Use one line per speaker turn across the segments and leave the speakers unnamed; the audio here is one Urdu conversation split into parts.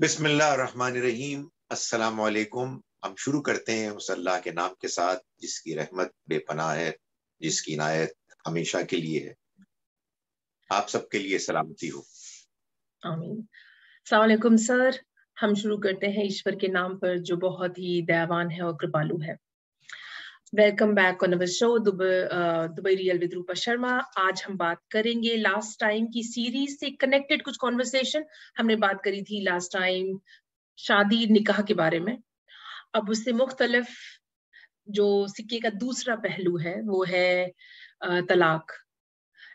بسم اللہ الرحمن الرحیم۔ السلام علیکم۔ ہم شروع کرتے ہیں اس اللہ کے نام کے ساتھ جس کی رحمت بے پناہ ہے، جس کی عنایت ہمیشہ کے لیے ہے۔ آپ سب کے لیے سلامتی ہو۔
آمین۔ السلام علیکم سر، ہم شروع کرتے ہیں ایشور کے نام پر جو بہت ہی دیوان ہے اور کرپالو ہے۔ Welcome back on our show Dubai real with Rupa Sharma. آج ہم بات کریں گے لاسٹ ٹائم کی سیریز سے کنیکٹڈ کچھ کانورسیشن۔ ہم نے بات کری تھی لاسٹ ٹائم شادی نکاح کے بارے میں۔ اب اس سے مختلف جو سکے کا دوسرا پہلو ہے وہ ہے طلاق۔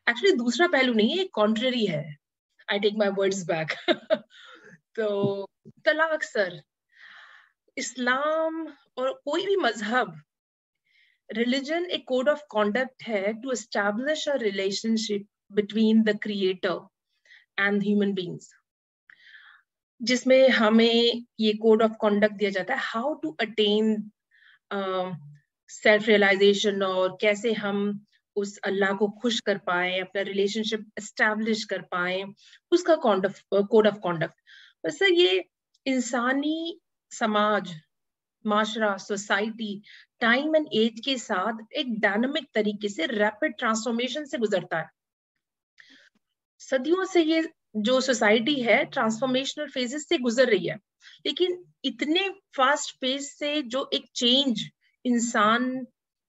ایکچولی دوسرا پہلو نہیں ہے، کانٹرری ہے۔ I take my words back. تو طلاق سر، اسلام اور کوئی بھی مذہب، ریلیجن ایک کوڈ آف کانڈکٹ ہے to establish a relationship between the creator and human beings, جس میں ہمیں یہ کوڈ آف کانڈکٹ دیا جاتا ہے how to attain self realization, اور کیسے ہم اس اللہ کو خوش کر پائیں، اپنا ریلیشن شپ اسٹیبلش کر پائیں، اس کا کوڈ آف کانڈکٹ۔ بس یہ انسانی سماج، معاشرہ، سوسائٹی ٹائم اینڈ ایج کے ساتھ ایک ڈائنامک طریقے سے ریپڈ ٹرانسفارمیشن سے گزرتا ہے۔ صدیوں سے یہ جو سوسائٹی ہے ٹرانسفارمیشنل فیزز سے گزر رہی ہے، لیکن اتنے فاسٹ پیس سے جو ایک چینج انسان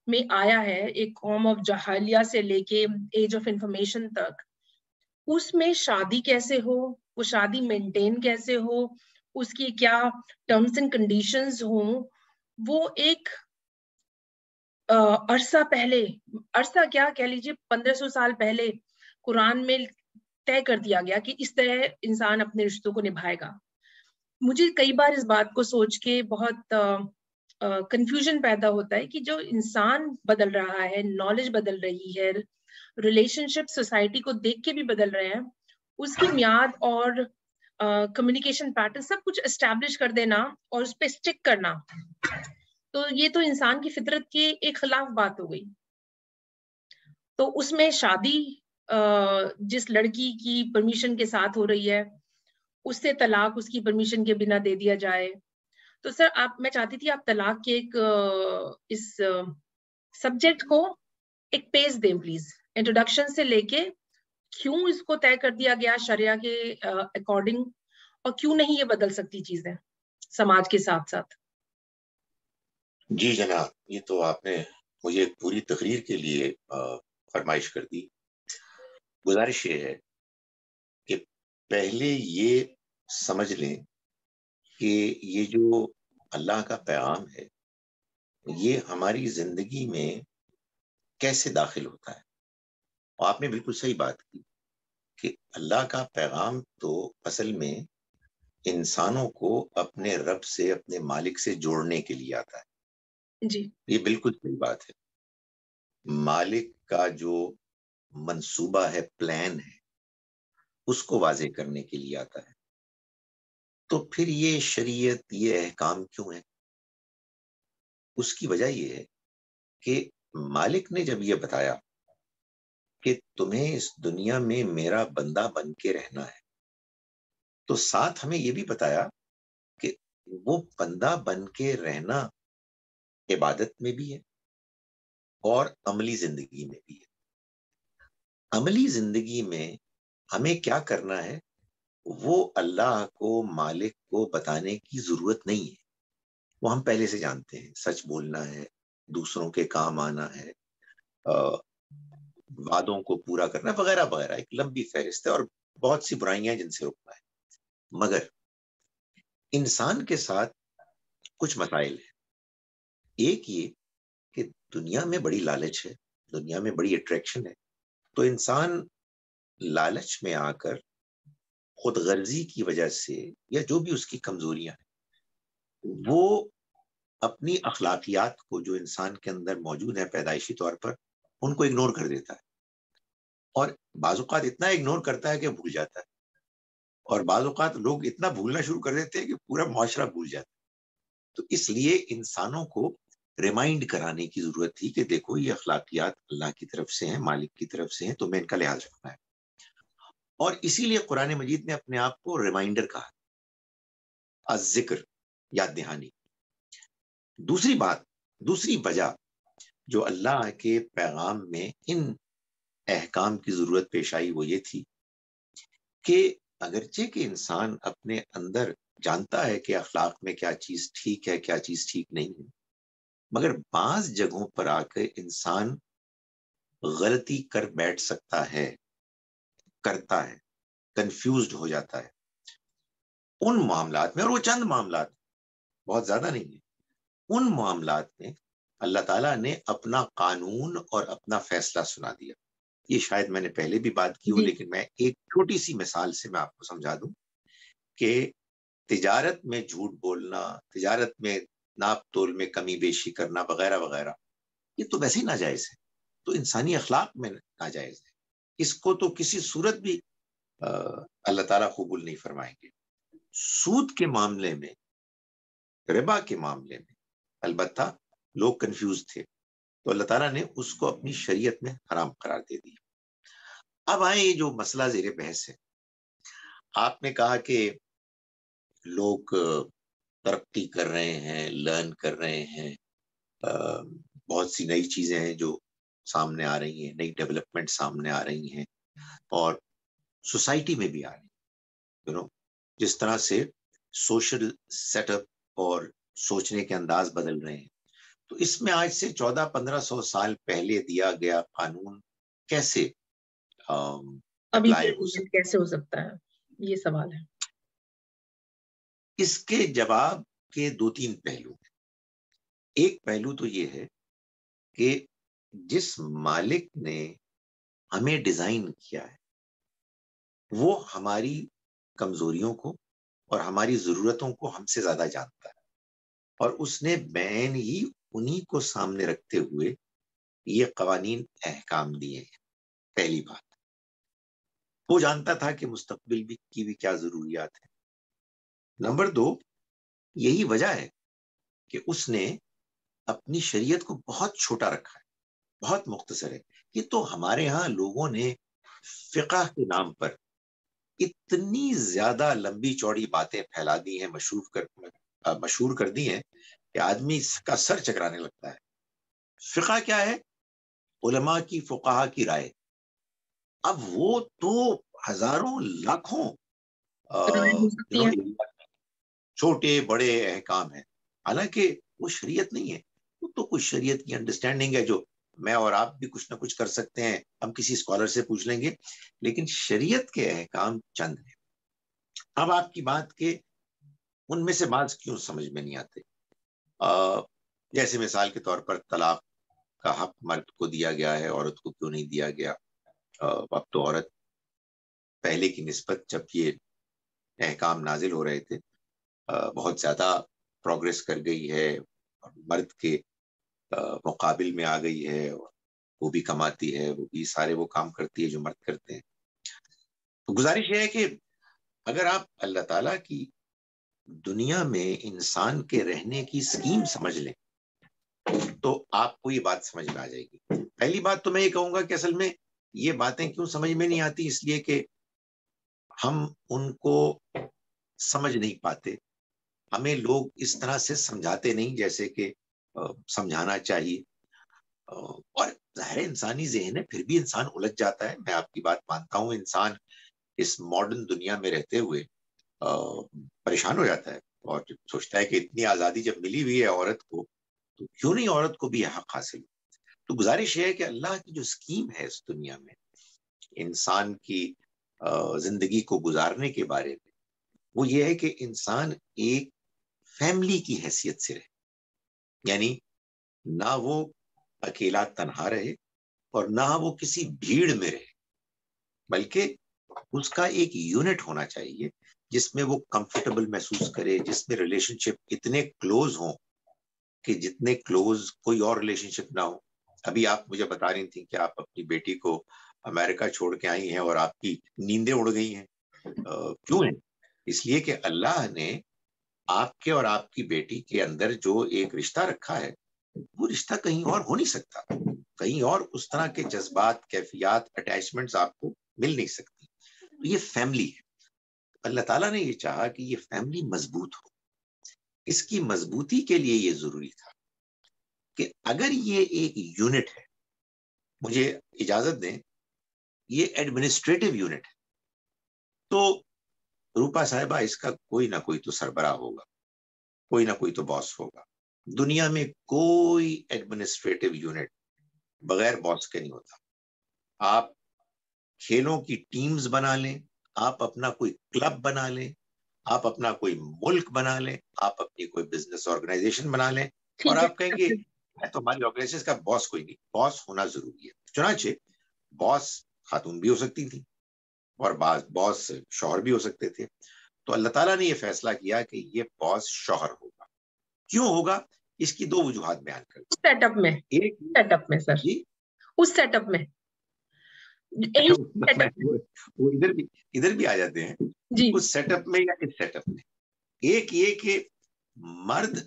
میں آیا ہے، ایک قوم آف جہالیہ سے لے کے ایج آف انفارمیشن تک، اس میں شادی کیسے ہو، وہ شادی مینٹین کیسے ہو، اس کی کیا ٹرمز اینڈ کنڈیشنز ہوں، وہ ایک عرصہ پہلے، عرصہ کیا کہہ لیجیے 1500 سال پہلے قرآن میں طے کر دیا گیا کہ اس طرح انسان اپنے رشتوں کو نبھائے گا۔ مجھے کئی بار اس بات کو سوچ کے بہت کنفیوژن پیدا ہوتا ہے کہ جو انسان بدل رہا ہے، نالج بدل رہی ہے، ریلیشن شپ سوسائٹی کو دیکھ کے بھی بدل رہے ہیں، اس کی میعاد اور کمیونیکیشن پیٹرن سب کچھ اسٹیبلش کر دینا اور اس پہ اسٹک کرنا، تو یہ تو انسان کی فطرت کے ایک خلاف بات ہو گئی۔ تو اس میں شادی جس لڑکی کی پرمیشن کے ساتھ ہو رہی ہے، اس سے طلاق اس کی پرمیشن کے بنا دے دیا جائے۔ تو سر میں چاہتی تھی آپ طلاق کے ایک اس سبجیکٹ کو ایک پیج دیں پلیز، انٹروڈکشن سے لے کے کیوں اس کو طے کر دیا گیا شریعہ کے اکارڈنگ، اور کیوں نہیں یہ بدل سکتی چیزیں سماج کے ساتھ ساتھ۔
جی جناب، یہ تو آپ نے مجھے ایک پوری تقریر کے لیے فرمائش کر دی۔ گزارش یہ ہے کہ پہلے یہ سمجھ لیں کہ یہ جو اللہ کا پیغام ہے یہ ہماری زندگی میں کیسے داخل ہوتا ہے۔ اور آپ نے بالکل صحیح بات کی کہ اللہ کا پیغام تو اصل میں انسانوں کو اپنے رب سے، اپنے مالک سے جوڑنے کے لیے آتا ہے۔
جی،
یہ بالکل صحیح بات ہے۔ مالک کا جو منصوبہ ہے، پلان ہے، اس کو واضح کرنے کے لیے آتا ہے۔ تو پھر یہ شریعت، یہ احکام کیوں ہے؟ اس کی وجہ یہ ہے کہ مالک نے جب یہ بتایا کہ تمہیں اس دنیا میں میرا بندہ بن کے رہنا ہے، تو ساتھ ہمیں یہ بھی بتایا کہ وہ بندہ بن کے رہنا عبادت میں بھی ہے اور عملی زندگی میں بھی ہے۔ عملی زندگی میں ہمیں کیا کرنا ہے وہ اللہ کو، مالک کو بتانے کی ضرورت نہیں ہے، وہ ہم پہلے سے جانتے ہیں۔ سچ بولنا ہے، دوسروں کے کام آنا ہے، وعدوں کو پورا کرنا وغیرہ وغیرہ، ایک لمبی فہرست ہے، اور بہت سی برائیاں جن سے رکنا ہے۔ مگر انسان کے ساتھ کچھ مسائل ہیں۔ ایک یہ کہ دنیا میں بڑی لالچ ہے، دنیا میں بڑی اٹریکشن ہے، تو انسان لالچ میں آ کر خود غرضی کی وجہ سے یا جو بھی اس کی کمزوریاں ہیں، وہ اپنی اخلاقیات کو جو انسان کے اندر موجود ہیں پیدائشی طور پر، ان کو اگنور کر دیتا ہے، اور بعض اوقات اتنا اگنور کرتا ہے کہ بھول جاتا ہے، اور بعض اوقات لوگ اتنا بھولنا شروع کر دیتے ہیں کہ پورا معاشرہ بھول جاتا ہے۔ تو اس لیے انسانوں کو ریمائنڈ کرانے کی ضرورت تھی کہ دیکھو یہ اخلاقیات اللہ کی طرف سے ہیں، مالک کی طرف سے ہیں، تمہیں ان کا لحاظ رکھنا ہے۔ اور اسی لیے قرآن مجید نے اپنے آپ کو ریمائنڈر کہا الذکر، یاد دہانی. دوسری وجہ جو اللہ کے پیغام میں ان احکام کی ضرورت پیش آئی وہ یہ تھی کہ اگرچہ کہ انسان اپنے اندر جانتا ہے کہ اخلاق میں کیا چیز ٹھیک ہے کیا چیز ٹھیک نہیں ہے، مگر بعض جگہوں پر آ کے انسان غلطی کر بیٹھ سکتا ہے، کرتا ہے، کنفیوزڈ ہو جاتا ہے ان معاملات میں. اور وہ چند معاملات، بہت زیادہ نہیں ہے، ان معاملات میں اللہ تعالیٰ نے اپنا قانون اور اپنا فیصلہ سنا دیا. یہ شاید میں نے پہلے بھی بات کی ہو، لیکن میں ایک چھوٹی سی مثال سے میں آپ کو سمجھا دوں کہ تجارت میں جھوٹ بولنا، تجارت میں ناپ تول میں کمی بیشی کرنا وغیرہ وغیرہ، یہ تو ویسے ہی ناجائز ہے، تو انسانی اخلاق میں ناجائز ہے. اس کو تو کسی صورت بھی اللہ تعالیٰ قبول نہیں فرمائیں گے. سود کے معاملے میں، ربا کے معاملے میں البتہ لوگ کنفیوز تھے، تو اللہ تعالیٰ نے اس کو اپنی شریعت میں حرام قرار دے دیا. اب آئے یہ جو مسئلہ زیر بحث ہے، آپ نے کہا کہ لوگ ترقی کر رہے ہیں، لرن کر رہے ہیں، بہت سی نئی چیزیں ہیں جو سامنے آ رہی ہیں، نئی ڈیولپمنٹ سامنے آ رہی ہیں، اور سوسائٹی میں بھی آ رہی ہیں. جس طرح سے سوشل سیٹ اپ اور سوچنے کے انداز بدل رہے ہیں، تو اس میں آج سے 1400-1500 سال پہلے دیا گیا قانون کیسے
ابھی
اپلائی ہو سکتا،
کیسے ہو سکتا ہے، یہ سوال ہے.
اس کے جواب کے 2-3 پہلو ہیں. ایک پہلو تو یہ ہے کہ جس مالک نے ہمیں ڈیزائن کیا ہے وہ ہماری کمزوریوں کو اور ہماری ضرورتوں کو ہم سے زیادہ جانتا ہے، اور اس نے بین ہی انہی کو سامنے رکھتے ہوئے یہ قوانین احکام دیے ہیں. پہلی بات، وہ جانتا تھا کہ مستقبل کی بھی کیا ضروریات ہیں. نمبر 2، یہی وجہ ہے کہ اس نے اپنی شریعت کو بہت چھوٹا رکھا ہے، بہت مختصر ہے. یہ تو ہمارے ہاں لوگوں نے فقہ کے نام پر اتنی زیادہ لمبی چوڑی باتیں پھیلا دی ہیں، مشہور کر دی ہیں کہ آدمی کا سر چکرانے لگتا ہے. فقہ کیا ہے؟ علماء کی، فقہا کی رائے. اب وہ تو ہزاروں لاکھوں چھوٹے بڑے احکام ہیں، حالانکہ وہ شریعت نہیں ہے. وہ تو کچھ شریعت کی انڈرسٹینڈنگ ہے جو میں اور آپ بھی کچھ نہ کچھ کر سکتے ہیں، ہم کسی اسکالر سے پوچھ لیں گے، لیکن شریعت کے احکام چند ہیں. اب آپ کی بات کہ ان میں سے بعض کیوں سمجھ میں نہیں آتے، جیسے مثال کے طور پر طلاق کا حق مرد کو دیا گیا ہے، عورت کو کیوں نہیں دیا گیا؟ اب تو عورت پہلے کی نسبت جب یہ احکام نازل ہو رہے تھے بہت زیادہ پروگریس کر گئی ہے، مرد کے مقابل میں آ گئی ہے، وہ بھی کماتی ہے، وہ بھی سارے وہ کام کرتی ہے جو مرد کرتے ہیں. تو گزارش یہ ہے کہ اگر آپ اللہ تعالیٰ کی دنیا میں انسان کے رہنے کی سکیم سمجھ لیں تو آپ کو یہ بات سمجھ میں آ جائے گی. پہلی بات تو میں یہ کہوں گا کہ اصل میں یہ باتیں کیوں سمجھ میں نہیں آتی، اس لیے کہ ہم ان کو سمجھ نہیں پاتے. ہمیں لوگ اس طرح سے سمجھاتے نہیں جیسے کہ سمجھانا چاہیے، اور ظاہر انسانی ذہن ہے، پھر بھی انسان الجھ جاتا ہے. میں آپ کی بات مانتا ہوں، انسان اس ماڈرن دنیا میں رہتے ہوئے پریشان ہو جاتا ہے اور سوچتا ہے کہ اتنی آزادی جب ملی ہوئی ہے عورت کو، تو کیوں نہیں عورت کو بھی یہ حق حاصل. تو گزارش یہ ہے کہ اللہ کی جو اسکیم ہے اس دنیا میں انسان کی زندگی کو گزارنے کے بارے میں، وہ یہ ہے کہ انسان ایک فیملی کی حیثیت سے رہے، یعنی نہ وہ اکیلا تنہا رہے اور نہ وہ کسی بھیڑ میں رہے، بلکہ اس کا ایک یونٹ ہونا چاہیے جس میں وہ کمفرٹیبل محسوس کرے، جس میں ریلیشن شپ اتنے کلوز ہوں کہ جتنے کلوز کوئی اور ریلیشن شپ نہ ہو. ابھی آپ مجھے بتا رہی تھیں کہ آپ اپنی بیٹی کو امریکہ چھوڑ کے آئی ہیں اور آپ کی نیندیں اڑ گئی ہیں. کیوں ہے؟ اس لیے کہ اللہ نے آپ کے اور آپ کی بیٹی کے اندر جو ایک رشتہ رکھا ہے وہ رشتہ کہیں اور ہو نہیں سکتا، کہیں اور اس طرح کے جذبات، کیفیات، اٹیچمنٹس آپ کو مل نہیں سکتی. یہ فیملی ہے. اللہ تعالیٰ نے یہ چاہا کہ یہ فیملی مضبوط ہو، اس کی مضبوطی کے لیے یہ ضروری تھا کہ اگر یہ ایک یونٹ ہے، مجھے اجازت دیں یہ ایڈمنسٹریٹو یونٹ ہے، تو روپا صاحبہ اس کا کوئی نہ کوئی تو سربراہ ہوگا، کوئی نہ کوئی تو باس ہوگا. دنیا میں کوئی ایڈمنسٹریٹو یونٹ بغیر باس کے نہیں ہوتا. آپ کھیلوں کی ٹیمز بنا لیں، آپ اپنا کوئی کلب بنا لیں، آپ اپنا کوئی ملک بنا لیں، آپ اپنی کوئی بزنس آرگنائزیشن بنا لیں، اور آپ کہیں گے تو ہماری آرگنائزیشن کا باس کوئی نہیں. باس ہونا ضروری ہے. چنانچہ باس خاتون بھی ہو سکتی تھی اور باس شوہر بھی ہو سکتے تھے. تو اللہ تعالیٰ نے یہ فیصلہ کیا کہ یہ باس شوہر ہوگا. کیوں ہوگا؟ اس کی دو وجوہات بیان کر
اس سیٹ اپ میں،
ایک
سیٹ اپ میں سر،
جی
اس سیٹ اپ میں
وہ ادھر بھی آ جاتے ہیں
جی.
اس سیٹ اپ میں یا اس سیٹ اپ میں. ایک یہ کہ مرد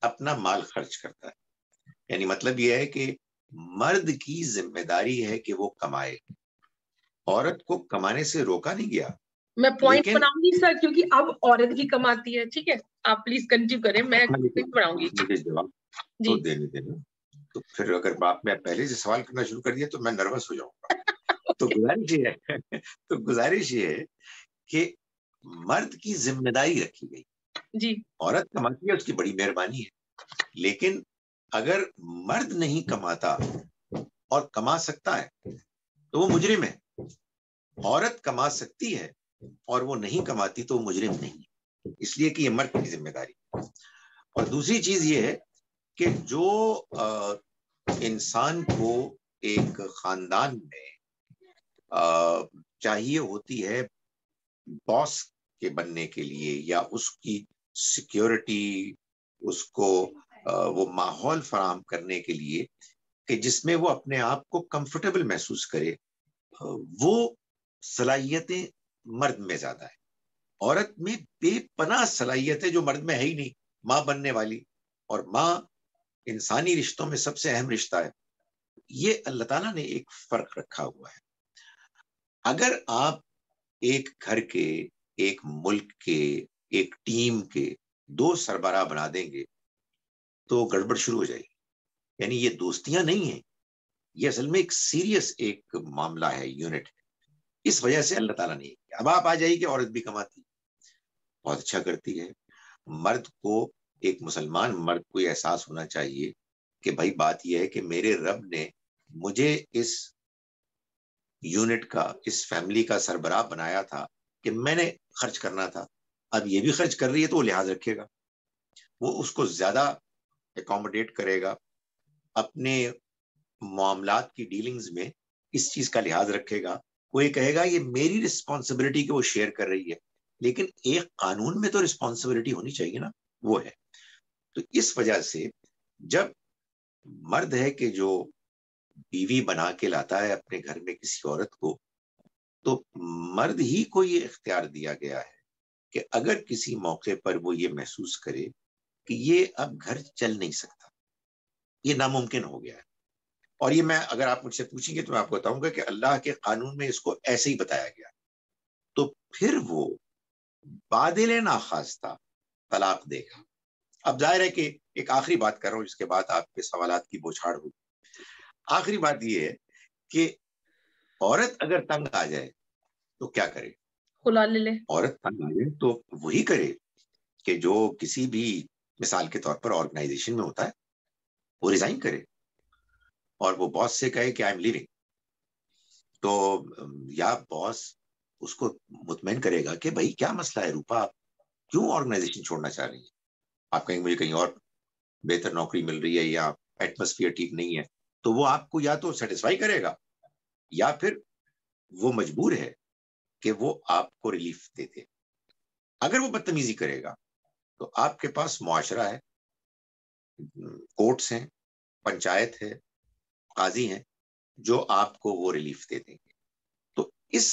اپنا مال خرچ کرتا ہے، یعنی مطلب یہ ہے کہ مرد کی ذمہ داری ہے کہ وہ کمائے، عورت کو کمانے سے روکا نہیں گیا.
میں پوائنٹ بناؤں گی سر، کیونکہ اب عورت بھی کماتی ہے. ٹھیک ہے، آپ پلیز کنٹینیو کریں، میں بناؤں گی.
مجھے جواب تو دینے دینا. تو پھر اگر میں پہلے سے سوال کرنا شروع کر دیا تو میں نروس ہو جاؤں گا. تو گزارش یہ ہے کہ مرد کی ذمہ داری رکھی گئی.
جی،
عورت کماتی ہے، اس کی بڑی مہربانی ہے، لیکن اگر مرد نہیں کماتا اور کما سکتا ہے تو وہ مجرم ہے. عورت کما سکتی ہے اور وہ نہیں کماتی تو وہ مجرم نہیں ہے، اس لیے کہ یہ مرد کی ذمہ داری. اور دوسری چیز یہ ہے کہ جو انسان کو ایک خاندان میں چاہیے ہوتی ہے باس کے بننے کے لیے، یا اس کی سیکیورٹی، اس کو وہ ماحول فراہم کرنے کے لیے کہ جس میں وہ اپنے آپ کو کمفرٹیبل محسوس کرے، وہ صلاحیتیں مرد میں زیادہ ہے. عورت میں بے پناہ صلاحیت ہے جو مرد میں ہے ہی نہیں. ماں بننے والی، اور ماں انسانی رشتوں میں سب سے اہم رشتہ ہے. یہ اللہ تعالیٰ نے ایک فرق رکھا ہوا ہے. اگر آپ ایک گھر کے، ایک ملک کے، ایک ٹیم کے دو سربراہ بنا دیں گے تو گڑبڑ شروع ہو جائے گی. یعنی یہ دوستیاں نہیں ہیں، یہ اصل میں ایک سیریس ایک معاملہ ہے، یونٹ ہے. اس وجہ سے اللہ تعالیٰ نے کیا. اب آپ آ جائیے کہ عورت بھی کماتی، بہت اچھا کرتی ہے. مرد کو، ایک مسلمان مرد کو یہ احساس ہونا چاہیے کہ بھائی بات یہ ہے کہ میرے رب نے مجھے اس یونٹ کا، اس فیملی کا سربراہ بنایا تھا کہ میں نے خرچ کرنا تھا. اب یہ بھی خرچ کر رہی ہے تو وہ لحاظ رکھے گا، وہ اس کو زیادہ اکوموڈیٹ کرے گا، اپنے معاملات کی ڈیلنگز میں اس چیز کا لحاظ رکھے گا. وہ یہ کہے گا یہ میری رسپانسبلٹی کہ وہ شیئر کر رہی ہے، لیکن ایک قانون میں تو رسپانسبلٹی ہونی چاہیے نا، وہ ہے. تو اس وجہ سے جب مرد ہے کہ جو بیوی بنا کے لاتا ہے اپنے گھر میں کسی عورت کو، تو مرد ہی کو یہ اختیار دیا گیا ہے کہ اگر کسی موقع پر وہ یہ محسوس کرے کہ یہ اب گھر چل نہیں سکتا، یہ ناممکن ہو گیا ہے. اور یہ میں اگر آپ مجھ سے پوچھیں گے تو میں آپ کو بتاؤں گا کہ اللہ کے قانون میں اس کو ایسے ہی بتایا گیا. تو پھر وہ بادل ناخواستہ طلاق دے گا. اب ظاہر ہے کہ ایک آخری بات کر رہا ہوں، اس کے بعد آپ کے سوالات کی بوچھاڑ ہوگی. آخری بات یہ ہے کہ عورت اگر تنگ آ جائے تو کیا کرے؟
خلا لے لے.
عورت تنگ آ جائے تو وہی کرے کہ جو کسی بھی مثال کے طور پر آرگنائزیشن میں ہوتا ہے، وہ ریزائن کرے اور وہ باس سے کہے کہ آئی ایم لیونگ. تو یا باس اس کو مطمئن کرے گا کہ بھائی کیا مسئلہ ہے روپا، آپ کیوں آرگنائزیشن چھوڑنا چاہ رہی ہیں؟ آپ کہیں مجھے کہیں اور بہتر نوکری مل رہی ہے یا ایٹماسفیئر ٹھیک نہیں ہے، تو وہ آپ کو یا تو سیٹسفائی کرے گا یا پھر وہ مجبور ہے کہ وہ آپ کو ریلیف دے دے. اگر وہ بدتمیزی کرے گا تو آپ کے پاس معاشرہ ہے، کورٹس ہیں، پنچایت ہے، قاضی ہیں جو آپ کو وہ ریلیف دے دیں گے. تو اس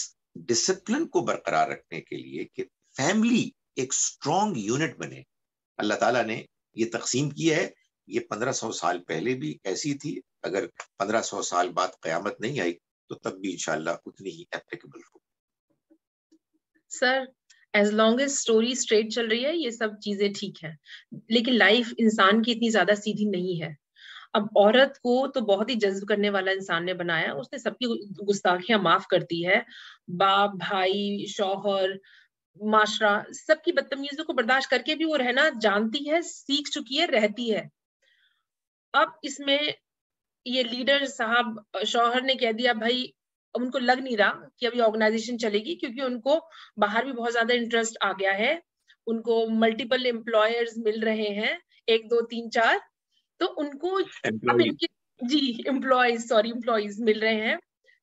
ڈسپلن کو برقرار رکھنے کے لیے کہ فیملی ایک اسٹرانگ یونٹ بنے، اللہ تعالیٰ نے یہ تقسیم کی ہے. یہ 1500 سال پہلے بھی ایسی تھی، اگر 1500 سال بعد قیامت نہیں آئی تو تب بھی انشاءاللہ اتنی ہی اپلیکیبل ہو.
Sir as long as story straight چل رہی ہے یہ سب چیزیں ٹھیک ہیں, لیکن لائف انسان کی اتنی زیادہ سیدھی نہیں ہے. اب عورت کو تو بہت ہی جذب کرنے والا انسان نے بنایا, اس نے سب کی گستاخیاں معاف کرتی ہے, باپ, بھائی, شوہر, معاشرہ, سب کی بدتمیزیوں کو برداشت کر کے بھی وہ رہنا جانتی ہے, سیکھ چکی ہے, رہتی ہے. اب اس میں یہ لیڈر صاحب, شوہر نے کہہ دیا بھائی, ان کو لگ نہیں رہا کہ اب یہ آرگنائزیشن چلے گی, کیونکہ ان کو باہر بھی بہت زیادہ انٹرسٹ آ گیا ہے, ان کو ملٹیپل امپلائرز مل رہے ہیں, 1 2 3 4, تو ان کو اب ان کے امپلائیز مل رہے ہیں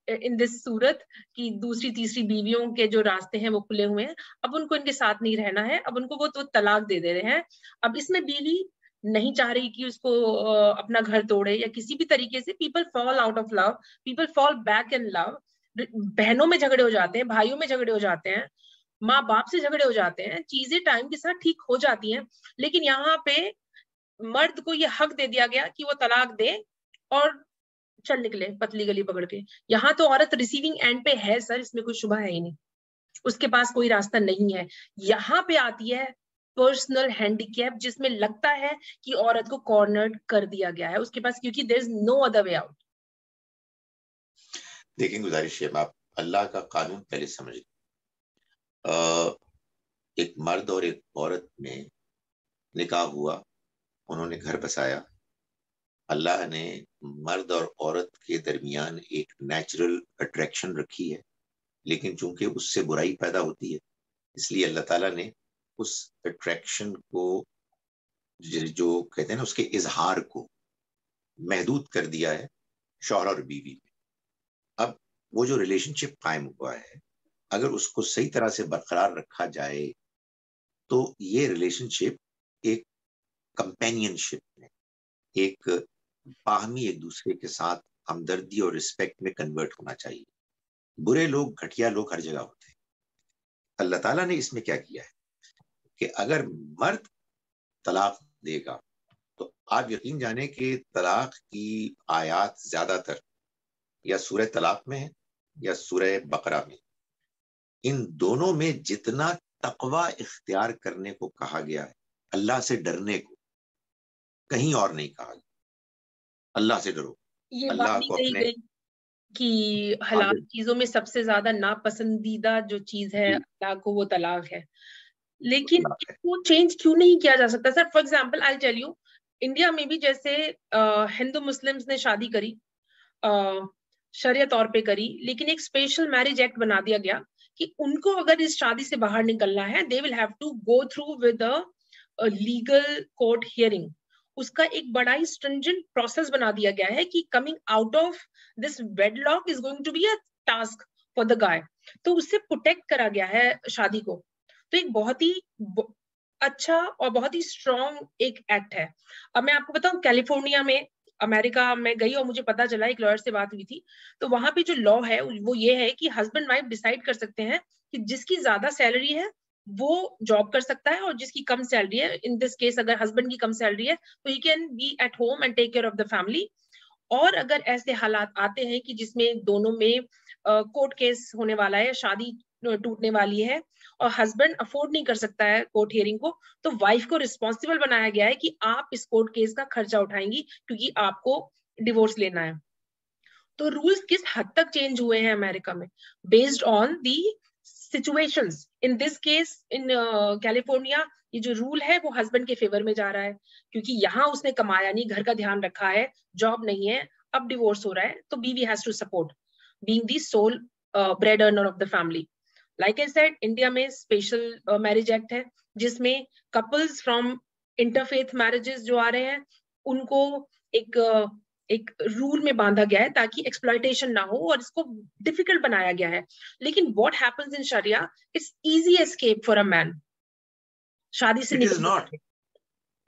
ان دس صورت کی دوسری تیسری بیویوں کے جو راستے ہیں وہ کھلے ہوئے ہیں. اب ان کو ان کے ساتھ نہیں رہنا ہے, اب ان کو وہ تو طلاق دے رہے ہیں. اب اس میں بیوی نہیں چاہ رہی کہ اس کو اپنا گھر توڑے یا کسی بھی طریقے سے. People fall out of love, people fall back in love. بہنوں میں جھگڑے ہو جاتے ہیں, بھائیوں میں جھگڑے ہو جاتے ہیں, ماں باپ سے جھگڑے ہو جاتے ہیں, چیزیں ٹائم کے ساتھ ٹھیک ہو جاتی ہیں. لیکن یہاں پہ مرد کو یہ حق دے دیا گیا کہ وہ طلاق دے اور چل نکلے پتلی گلی پکڑ کے. یہاں تو عورت ریسیونگ اینڈ پہ ہے سر, اس میں کوئی شبہ ہے ہی نہیں, اس کے پاس کوئی راستہ نہیں ہے. یہاں پہ آتی ہے پرسنل ہینڈیکیپ, جس میں لگتا ہے کہ عورت کو کارنرڈ کر دیا گیا ہے اس کے پاس, کیونکہ دیر از نو ادر وے آؤٹ.
دیکھیں گزارش ہے, آپ اللہ کا قانون پہلے سمجھ لیں. ایک مرد اور ایک عورت میں نکاح ہوا, انہوں نے گھر بسایا. اللہ نے مرد اور عورت کے درمیان ایک نیچرل اٹریکشن رکھی ہے, لیکن چونکہ اس سے برائی پیدا ہوتی ہے, اس لیے اللہ تعالیٰ نے اس اٹریکشن کو, جو کہتے ہیں نا, اس کے اظہار کو محدود کر دیا ہے شوہر اور بیوی میں. اب وہ جو ریلیشن شپ قائم ہوا ہے, اگر اس کو صحیح طرح سے برقرار رکھا جائے تو یہ ریلیشن شپ ایک کمپینین شپ میں, ایک باہمی ایک دوسرے کے ساتھ ہمدردی اور رسپیکٹ میں کنورٹ ہونا چاہیے. برے لوگ, گھٹیا لوگ ہر جگہ ہوتے ہیں. اللہ تعالیٰ نے اس میں کیا کیا ہے کہ اگر مرد طلاق دے گا تو آپ یقین جانیں کہ طلاق کی آیات زیادہ تر یا سورہ طلاق میں ہے یا سورہ بقرہ میں. ان دونوں میں جتنا تقوی اختیار کرنے کو کہا گیا ہے, اللہ سے ڈرنے کو, کہیں اور نہیں کہا گیا. اللہ سے ڈرو.
یہ بات
اللہ
نہیں
کو
کہی
اپنے
گئی کہ حلال چیزوں میں سب سے زیادہ ناپسندیدہ جو چیز ہے اللہ کو وہ طلاق ہے, لیکن وہ چینج کیوں نہیں کیا جا سکتا sir? For example I tell you, India میں بھی جیسے ہندو مسلمز نے شادی کری, شریعت طور پہ کری, لیکن ایک اسپیشل میرج ایکٹ بنا دیا گیا کہ ان کو اگر اس شادی سے باہر نکلنا ہے, they will have to go through with legal court hearing. اس کا ایک بڑا ہی اسٹرنجنٹ پروسیس بنا دیا گیا ہے کہ coming out of this wedlock is going to be a task for the guy. تو اس سے پروٹیکٹ کرا گیا ہے شادی کو. تو ایک بہت ہی اچھا اور بہت ہی اسٹرانگ ایک ایکٹ ہے. اب میں آپ کو بتاؤں, کیلیفورنیا میں, امریکہ میں گئی اور مجھے پتا چلا, ایک لائر سے بات ہوئی تھی, تو وہاں پہ جو لا ہے وہ یہ ہے کہ ہسبینڈ وائف ڈیسائیڈ کر سکتے ہیں کہ جس کی زیادہ سیلری ہے وہ جاب کر سکتا ہے, اور جس کی کم سیلری ہے, ان دس کیس اگر ہسبینڈ کی کم سیلری ہے تو he can be at home and take care of the family. اور اگر ایسے حالات آتے ہیں کہ جس میں دونوں میں کورٹ کیس ہونے والا ہے, شادی ٹوٹنے والی ہے, اور ہسبینڈ افورڈ نہیں کر سکتا ہے کورٹ ہیئرنگ کو, تو وائف کو ریسپانسبل بنایا گیا ہے کہ آپ اس کورٹ کیس کا خرچہ اٹھائیں گی کیونکہ آپ کو ڈیورس لینا ہے. تو رولز کس حد تک چینج ہوئے ہیں امریکہ میں, based on the situations. In this case in California یہ جو رول ہے وہ ہسبینڈ کے فیور میں جا رہا ہے, کیونکہ یہاں اس نے کمایا نہیں, گھر کا دھیان رکھا ہے, جاب نہیں ہے, اب ڈیورس ہو رہا ہے, تو بیوی has to support being the sole bread earner of the family. Like I said, India میں اسپیشل میرج ایکٹ ہے جس میں کپلز فرام انٹرفیتھ میرجز جو آ رہے ہیں ان کو ایک رول میں باندھا گیا ہے تاکہ ایکسپلائٹیشن نہ ہو, اور اس کو ڈیفیکلٹ بنایا گیا ہے. لیکن what happens in Sharia, it's easy escape for a man, شادی سے نکل.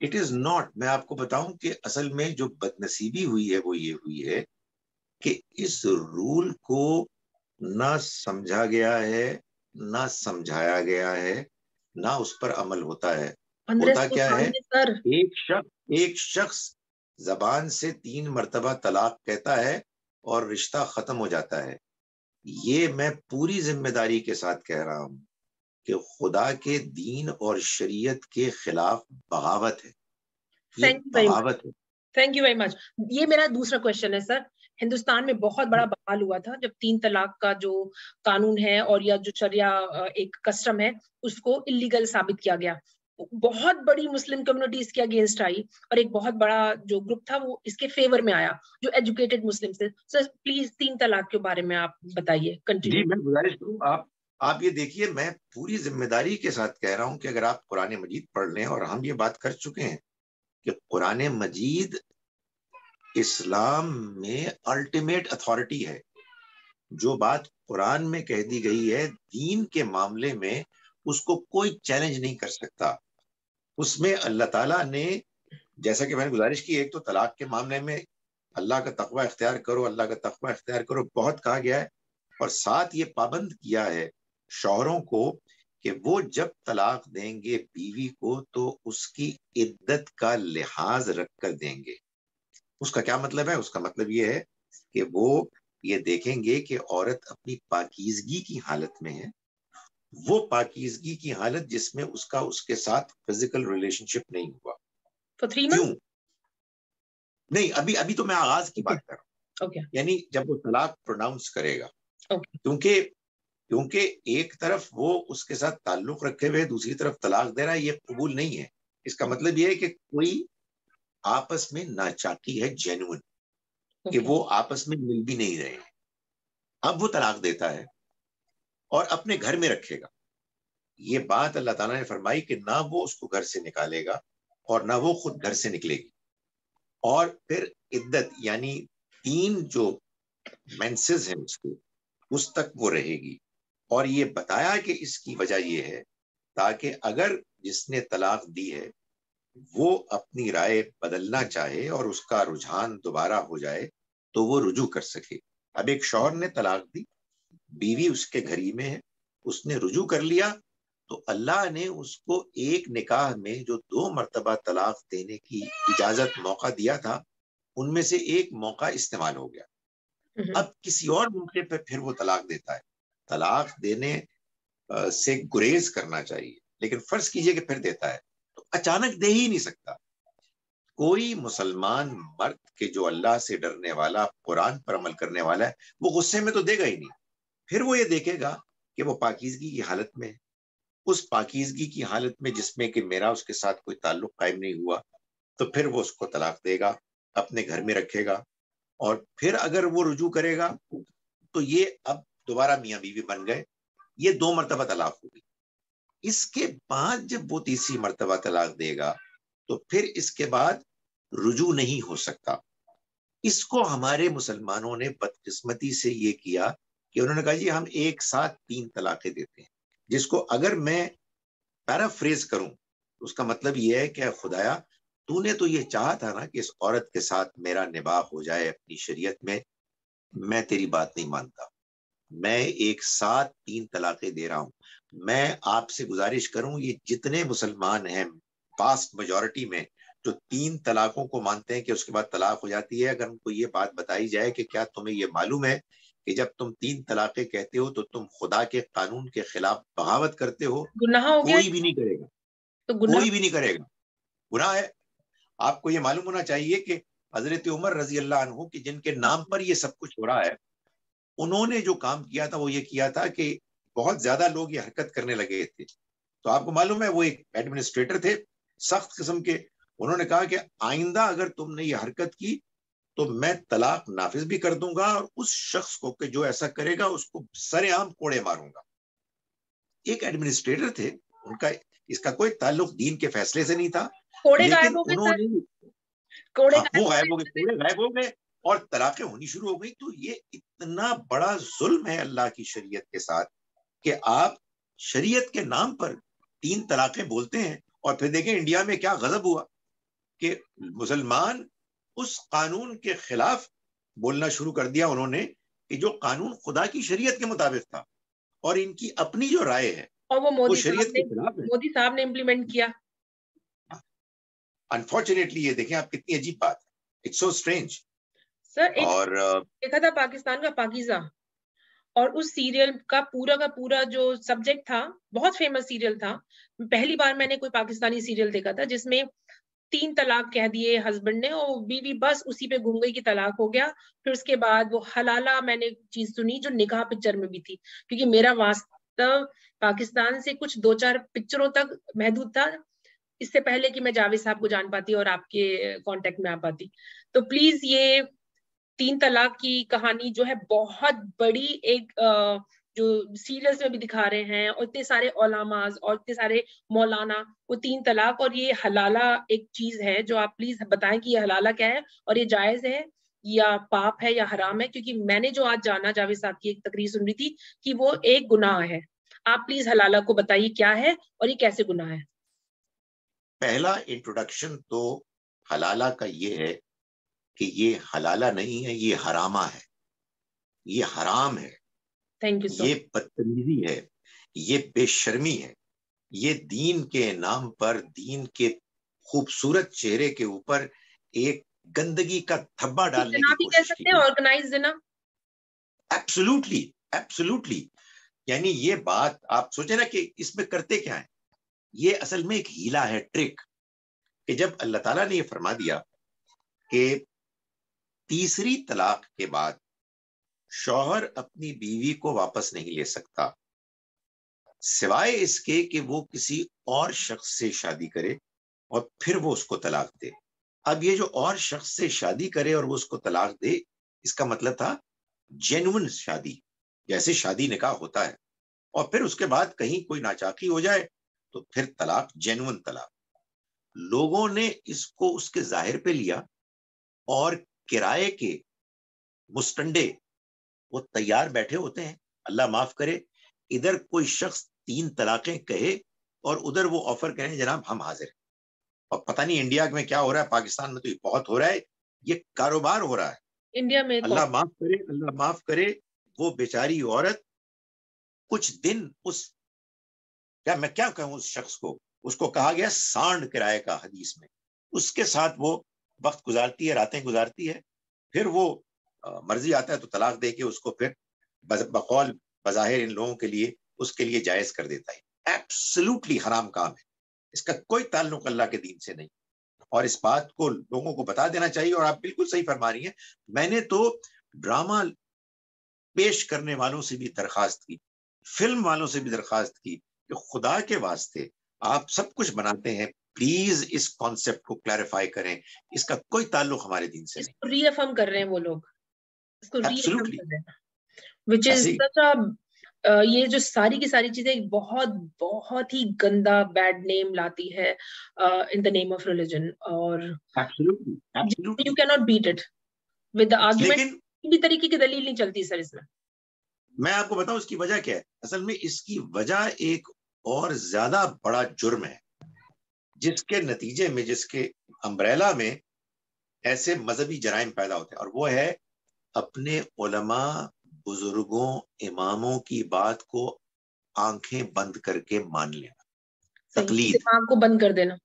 It is not. میں آپ کو بتاؤں کہ اصل میں جو بدنصیبی ہوئی ہے وہ یہ ہوئی ہے کہ اس رول کو نہ سمجھا گیا ہے, نہ سمجھایا گیا ہے, نہ اس پر عمل ہوتا ہے. ہوتا کیا ہے, ایک شخص زبان سے 3 مرتبہ طلاق کہتا ہے اور رشتہ ختم ہو جاتا ہے. یہ میں پوری ذمہ داری کے ساتھ کہہ رہا ہوں کہ خدا کے دین اور شریعت کے خلاف بغاوت ہے. یہ بغاوت ہے.
Thank you very much. یہ میرا دوسرا کوشچن ہے سر. ہندوستان میں بہت بڑا بحال ہوا تھا جب 3 طلاق کا جو قانون ہے اور یا جو شرعیہ ایک کسٹم ہے اس کو اللیگل ثابت کیا گیا. بہت بڑی مسلم کمیونٹی اس کے اگینسٹ آئی اور ایک بہت بڑا جو گروپ تھا وہ اس کے فیور میں آیا جو ایجوکیٹڈ مسلم تھے. سر پلیز 3 طلاق کے بارے میں آپ بتائیے.
جی میں گزارش کروں آپ یہ دیکھیے, میں پوری ذمہ داری کے ساتھ کہہ رہا ہوں کہ اگر آپ قرآن مجید پڑھ لیں, اور ہم یہ بات کر چکے ہیں کہ قرآن مجید اسلام میں الٹیمیٹ اتھارٹی ہے. جو بات قرآن میں کہہ دی گئی ہے دین کے معاملے میں اس کو کوئی چیلنج نہیں کر سکتا. اس میں اللہ تعالیٰ نے, جیسا کہ میں نے گزارش کی, ایک تو طلاق کے معاملے میں اللہ کا تقوی اختیار کرو, اللہ کا تقوی اختیار کرو, بہت کہا گیا ہے. اور ساتھ یہ پابند کیا ہے شوہروں کو کہ وہ جب طلاق دیں گے بیوی کو تو اس کی عدت کا لحاظ رکھ کر دیں گے. اس کا کیا مطلب ہے؟ اس کا مطلب یہ ہے کہ وہ یہ دیکھیں گے کہ عورت اپنی پاکیزگی کی حالت میں ہے, وہ پاکیزگی کی حالت جس میں اس کا اس کے ساتھ فزیکل ریلیشن شپ نہیں ہوا. کیوں نہیں؟ ابھی تو میں آغاز کی بات کر رہا ہوں. یعنی جب وہ طلاق پروناؤنس کرے گا, کیونکہ ایک طرف وہ اس کے ساتھ تعلق رکھے ہوئے دوسری طرف طلاق دے رہا ہے, یہ قبول نہیں ہے. اس کا مطلب یہ ہے کہ کوئی آپس میں ناچاکی ہے جینوئن, کہ وہ آپس میں مل بھی نہیں رہے ہیں. اب وہ طلاق دیتا ہے اور اپنے گھر میں رکھے گا. یہ بات اللہ تعالیٰ نے فرمائی کہ نہ وہ اس کو گھر سے نکالے گا اور نہ وہ خود گھر سے نکلے گی. اور پھر عدت یعنی 3 جو مینسز ہیں اس تک وہ رہے گی. اور یہ بتایا کہ اس کی وجہ یہ ہے تاکہ اگر جس نے طلاق دی ہے وہ اپنی رائے بدلنا چاہے اور اس کا رجحان دوبارہ ہو جائے تو وہ رجوع کر سکے. اب ایک شوہر نے طلاق دی, بیوی اس کے گھر ہی میں ہے, اس نے رجوع کر لیا, تو اللہ نے اس کو ایک نکاح میں جو 2 مرتبہ طلاق دینے کی اجازت موقع دیا تھا ان میں سے ایک موقع استعمال ہو گیا. اب کسی اور موقع پہ پھر وہ طلاق دیتا ہے. طلاق دینے سے گریز کرنا چاہیے, لیکن فرض کیجئے کہ پھر دیتا ہے تو اچانک دے ہی نہیں سکتا. کوئی مسلمان مرد کے جو اللہ سے ڈرنے والا, قرآن پر عمل کرنے والا ہے, وہ غصے میں تو دے گا ہی نہیں. پھر وہ یہ دیکھے گا کہ وہ پاکیزگی کی حالت میں, اس پاکیزگی کی حالت میں جس میں کہ میرا اس کے ساتھ کوئی تعلق قائم نہیں ہوا, تو پھر وہ اس کو طلاق دے گا, اپنے گھر میں رکھے گا. اور پھر اگر وہ رجوع کرے گا تو یہ اب دوبارہ میاں بیوی بن گئے, یہ 2 مرتبہ طلاق ہوگی. اس کے بعد جب وہ تیسری مرتبہ طلاق دے گا تو پھر اس کے بعد رجوع نہیں ہو سکتا. اس کو ہمارے مسلمانوں نے بدقسمتی سے یہ کیا کہ انہوں نے کہا جی ہم ایک ساتھ 3 طلاقیں دیتے ہیں, جس کو اگر میں پیرافریز کروں اس کا مطلب یہ ہے کہ خدایا تو نے تو یہ چاہا تھا نا کہ اس عورت کے ساتھ میرا نباہ ہو جائے اپنی شریعت میں تیری بات نہیں مانتا, میں ایک ساتھ 3 طلاقیں دے رہا ہوں. میں آپ سے گزارش کروں, یہ جتنے مسلمان ہیں واسٹ میجورٹی میں جو 3 طلاقوں کو مانتے ہیں کہ اس کے بعد طلاق ہو جاتی ہے, اگر ان کو یہ بات بتائی جائے کہ کیا تمہیں یہ معلوم ہے کہ جب تم 3 طلاقیں کہتے ہو تو تم خدا کے قانون کے خلاف بغاوت کرتے ہو, کوئی بھی نہیں کرے گا, کوئی بھی نہیں کرے گا, گناہ ہے. آپ کو یہ معلوم ہونا چاہیے کہ حضرت عمر رضی اللہ عنہ کہ جن کے نام پر یہ سب کچھ ہو رہا ہے, انہوں نے جو کام کیا تھا وہ یہ کیا تھا کہ بہت زیادہ لوگ یہ حرکت کرنے لگے تھے, تو آپ کو معلوم ہے وہ ایک ایڈمنسٹریٹر تھے سخت قسم کے. انہوں نے کہا کہ آئندہ اگر تم نے یہ حرکت کی تو میں طلاق نافذ بھی کر دوں گا اور اس شخص کو کہ جو ایسا کرے گا اس کو سر عام کوڑے ماروں گا. ایک ایڈمنسٹریٹر تھے, ان کا اس کا کوئی تعلق دین کے فیصلے سے نہیں تھا, لیکن انہوں نے وہ غائب ہو گئے اور طلاقیں ہونی شروع ہو گئی. تو یہ اتنا بڑا ظلم ہے اللہ کی شریعت کے ساتھ کہ آپ شریعت کے نام پر 3 طلاقیں بولتے ہیں. اور پھر دیکھیں انڈیا میں کیا غضب ہوا کہ مسلمان اس قانون کے خلاف بولنا شروع کر دیا انہوں نے کہ جو قانون خدا کی شریعت کے مطابق تھا, اور ان کی اپنی جو رائے ہے
اور وہ
شریعت کے خلاف ہے.
مودی صاحب نے امپلیمنٹ کیا.
انفارچونیٹلی یہ دیکھیں آپ کتنی عجیب بات ہے, اٹس سو اسٹرینج.
سر ایک دیکھا تھا پاکستان کا پاکیزہ, اور اس سیریل کا پورا جو سبجیکٹ تھا، بہت فیمس سیریل تھا. پہلی بار میں نے کوئی پاکستانی سیریل دیکھا تھا جس میں 3 طلاق کہہ دیے ہسبینڈ نے اور بیوی بس اسی پہ گھوم گئی کہ طلاق ہو گیا. پھر اس کے بعد وہ حلالہ میں نے چیز سنی جو نکاح پکچر میں بھی تھی، کیونکہ میرا واسطہ پاکستان سے کچھ 2-4 پکچروں تک محدود تھا اس سے پہلے کہ میں جاوید صاحب کو جان پاتی اور آپ کے کانٹیکٹ میں آ پاتی. تو پلیز یہ 3 طلاق کی کہانی جو ہے بہت بڑی ایک جو سیریلز میں بھی دکھا رہے ہیں، اور اتنے سارے علماء اور اتنے سارے مولانا، وہ 3 طلاق اور یہ حلالہ ایک چیز ہے جو آپ پلیز بتائیں کہ یہ حلالہ کیا ہے اور یہ جائز ہے یا پاپ ہے یا حرام ہے. کیونکہ میں نے جو آج جانا جاوید صاحب کی ایک تقریر سن رہی تھی کہ وہ ایک گناہ ہے. آپ پلیز حلالہ کو بتائیے کیا ہے اور یہ کیسے گناہ ہے.
پہلا انٹروڈکشن تو حلالہ کا یہ ہے کہ یہ حلالہ نہیں ہے، یہ حرامہ ہے، یہ حرام ہے،
تھینک یو سو.
یہ بدتمیزی ہے، یہ بے شرمی ہے، یہ دین کے نام پر دین کے خوبصورت چہرے کے اوپر ایک گندگی کا دھبا ڈالنے کی
بھی کہہ
کوشش کی.
سکتے ہیں آرگنائز زنا.
Absolutely absolutely. یعنی یہ بات آپ سوچیں نا کہ اس میں کرتے کیا ہیں. یہ اصل میں ایک ہیلا ہے، ٹرک، کہ جب اللہ تعالیٰ نے یہ فرما دیا کہ تیسری طلاق کے بعد شوہر اپنی بیوی کو واپس نہیں لے سکتا سوائے اس کے کہ وہ کسی اور شخص سے شادی کرے اور پھر وہ اس کو طلاق دے. اب یہ جو اور شخص سے شادی کرے اور وہ اس کو طلاق دے، اس کا مطلب تھا جینوئن شادی، جیسے شادی نکاح ہوتا ہے، اور پھر اس کے بعد کہیں کوئی ناچاقی ہو جائے تو پھر طلاق جینوئن طلاق. لوگوں نے اس کو اس کے ظاہر پہ لیا اور کرائے کے مستنڈے وہ تیار بیٹھے ہوتے ہیں. اللہ معاف کرے، ادھر کوئی شخص 3 طلاقیں کہے اور ادھر وہ آفر کریں جناب ہم حاضر ہیں. اور پتہ نہیں انڈیا میں کیا ہو رہا ہے، پاکستان میں تو یہ بہت ہو رہا ہے، یہ کاروبار ہو رہا ہے.
انڈیا میں
اللہ معاف کرے، اللہ معاف کرے، وہ بیچاری عورت کچھ دن میں کیا کہوں اس شخص کو، اس کو کہا گیا سانڈ کرائے کا حدیث میں، اس کے ساتھ وہ وقت گزارتی ہے، راتیں گزارتی ہے، پھر وہ مرضی آتا ہے تو طلاق دے کے اس کو پھر بقول بظاہر ان لوگوں کے لیے اس کے لیے جائز کر دیتا ہے. ایبسلوٹلی حرام کام ہے، اس کا کوئی تعلق اللہ کے دین سے نہیں، اور اس بات کو لوگوں کو بتا دینا چاہیے. اور آپ بالکل صحیح فرما رہی ہیں. میں نے تو ڈرامہ پیش کرنے والوں سے بھی درخواست کی، فلم والوں سے بھی درخواست کی کہ خدا کے واسطے آپ سب کچھ بناتے ہیں، پلیز اس کانسیپٹ کو کلیریفائی کریں، اس کا کوئی تعلق ہمارے دین سے نہیں.
ری افرم کر رہے ہیں وہ لوگ، اس کو ری افرم
Absolutely.
کر رہے ہیں، which is such a یہ جو ساری کی ساری چیزیں بہت بہت ہی گندا بیڈ نیم لاتی ہے in the name of religion. اور you cannot beat it with the argument.
لیکن
بھی طریقے کی دلیل نہیں چلتی سر اس
میں آپ کو بتاؤں اس کی وجہ کیا ہے. اصل میں اس کی وجہ ایک اور زیادہ بڑا جرم ہے جس کے نتیجے میں، جس کے امبریلا میں ایسے مذہبی جرائم پیدا ہوتے ہیں، اور وہ ہے اپنے علماء، بزرگوں، اماموں کی بات کو آنکھیں بند کر کے مان لینا، تقلید،
دماغ کو بند کر دینا،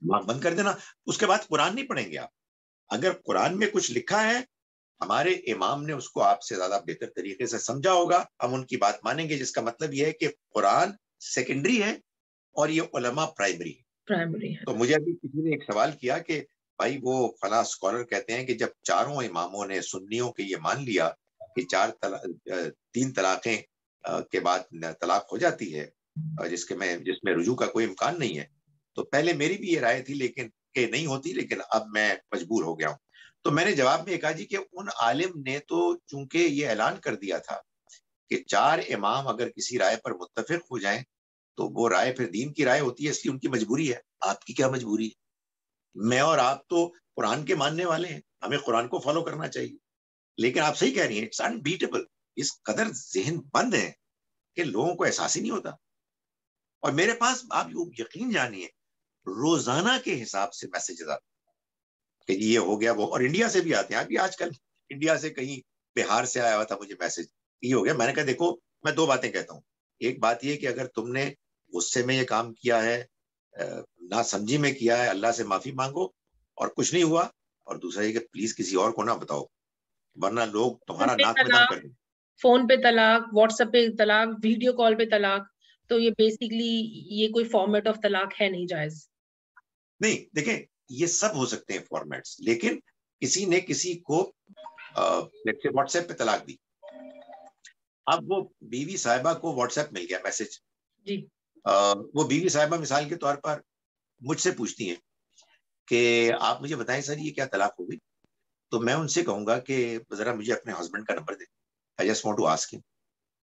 بند کر دینا. اس کے بعد قرآن نہیں پڑھیں گے آپ. اگر قرآن میں کچھ لکھا ہے، ہمارے امام نے اس کو آپ سے زیادہ بہتر طریقے سے سمجھا ہوگا، ہم ان کی بات مانیں گے، جس کا مطلب یہ ہے کہ قرآن سیکنڈری ہے اور یہ علماء پرائمری ہے. تو مجھے ابھی کسی نے ایک سوال کیا کہ بھائی وہ فلاں اسکالر کہتے ہیں کہ جب چاروں اماموں نے سنیوں کے یہ مان لیا کہ 3 طلاقیں کے بعد طلاق ہو جاتی ہے جس میں رجوع کا کوئی امکان نہیں ہے، تو پہلے میری بھی یہ رائے تھی لیکن کہ نہیں ہوتی، لیکن اب میں مجبور ہو گیا ہوں. تو میں نے جواب میں کہا جی کہ ان عالم نے تو چونکہ یہ اعلان کر دیا تھا کہ 4 امام اگر کسی رائے پر متفق ہو جائیں تو وہ رائے پھر دین کی رائے ہوتی ہے، اس لیے ان کی مجبوری ہے. آپ کی کیا مجبوری ہے؟ میں اور آپ تو قرآن کے ماننے والے ہیں، ہمیں قرآن کو فالو کرنا چاہیے. لیکن آپ صحیح کہہ رہی ہیں، اٹس انبیٹیبل. اس قدر ذہن بند ہے کہ لوگوں کو احساس ہی نہیں ہوتا. اور میرے پاس آپ یقین جانیے روزانہ کے حساب سے میسیجز آتے کہ یہ ہو گیا وہ، اور انڈیا سے بھی آتے ہیں. ابھی آج کل انڈیا سے کہیں بہار سے آیا ہوا تھا مجھے میسج، یہ ہو گیا. میں نے کہا دیکھو میں 2 باتیں کہتا ہوں. ایک بات یہ کہ اگر تم نے غصے میں یہ کام کیا ہے، نہ سمجھی میں کیا ہے، اللہ سے معافی مانگو اور کچھ نہیں ہوا. اور دوسرا یہ کہ پلیز کسی اور کو نہ بتاؤ ورنہ لوگ تمہارا ناک میں دم کر دیں.
فون پہ طلاق, واٹس ایپ پہ طلاق, ویڈیو کال پہ طلاق, تو یہ بیسکلی یہ کوئی فارمیٹ آف طلاق ہے نہیں جائز.
نہیں دیکھیں یہ سب ہو سکتے ہیں فارمیٹس, لیکن کسی نے کسی کو واٹس ایپ پہ طلاق دی, اب وہ بیوی صاحبہ کو واٹس ایپ مل گیا میسج
جی,
وہ بیوی صاحبہ مثال کے طور پر مجھ سے پوچھتی ہیں کہ آپ مجھے بتائیں سر یہ کیا طلاق ہوگی, تو میں ان سے کہوں گا کہ ذرا مجھے اپنے ہسبینڈ کا نمبر دیں, I just want to ask him,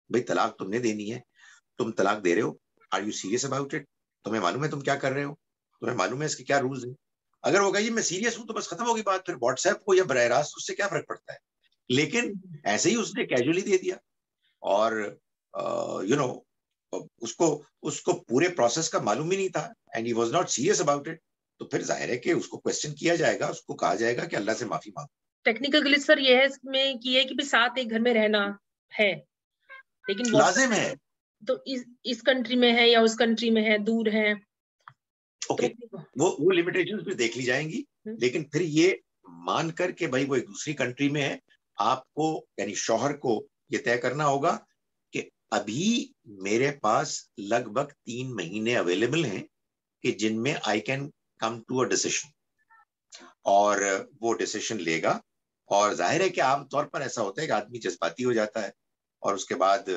بھائی طلاق تم نے دینی ہے, تم طلاق دے رہے ہو, are you serious about it, تمہیں معلوم ہے تم کیا کر رہے ہو, تمہیں معلوم ہے اس کے کیا رولز ہیں. اگر وہ کہے میں سیریس ہوں تو بس ختم ہوگی بات, پھر واٹس ایپ کو یا براہ راست اس سے کیا فرق پڑتا ہے. لیکن ایسے ہی اس نے کیجولی دے دیا اور اس کو پورے پروسیس کا معلوم ہی نہیں تھا and he was not serious about it, تو پھر ظاہر ہے کہ اس کو کوشچن کیا جائے گا, اس کو کہا جائے گا کہ اللہ سے معافی مانگو.
ٹیکنیکل گلچ سر یہ ہے اس میں کہ ساتھ ایک گھر میں رہنا ہے, لیکن
لازم ہے,
تو اس کنٹری میں ہے یا اس کنٹری میں ہے, دور ہے,
اوکے وہ لمیٹیشنز بھی دیکھ لی جائیں گی, لیکن پھر یہ مان کر کہ بھائی وہ ایک دوسری کنٹری میں ہے, آپ کو یعنی شوہر کو یہ طے کرنا ہوگا کہ ابھی میرے پاس لگ بھگ 3 مہینے اویلیبل ہیں کہ جن میں I can come to a decision, اور وہ ڈیسیشن لے گا. اور ظاہر ہے کہ عام طور پر ایسا ہوتا ہے کہ آدمی جذباتی ہو جاتا ہے اور اس کے بعد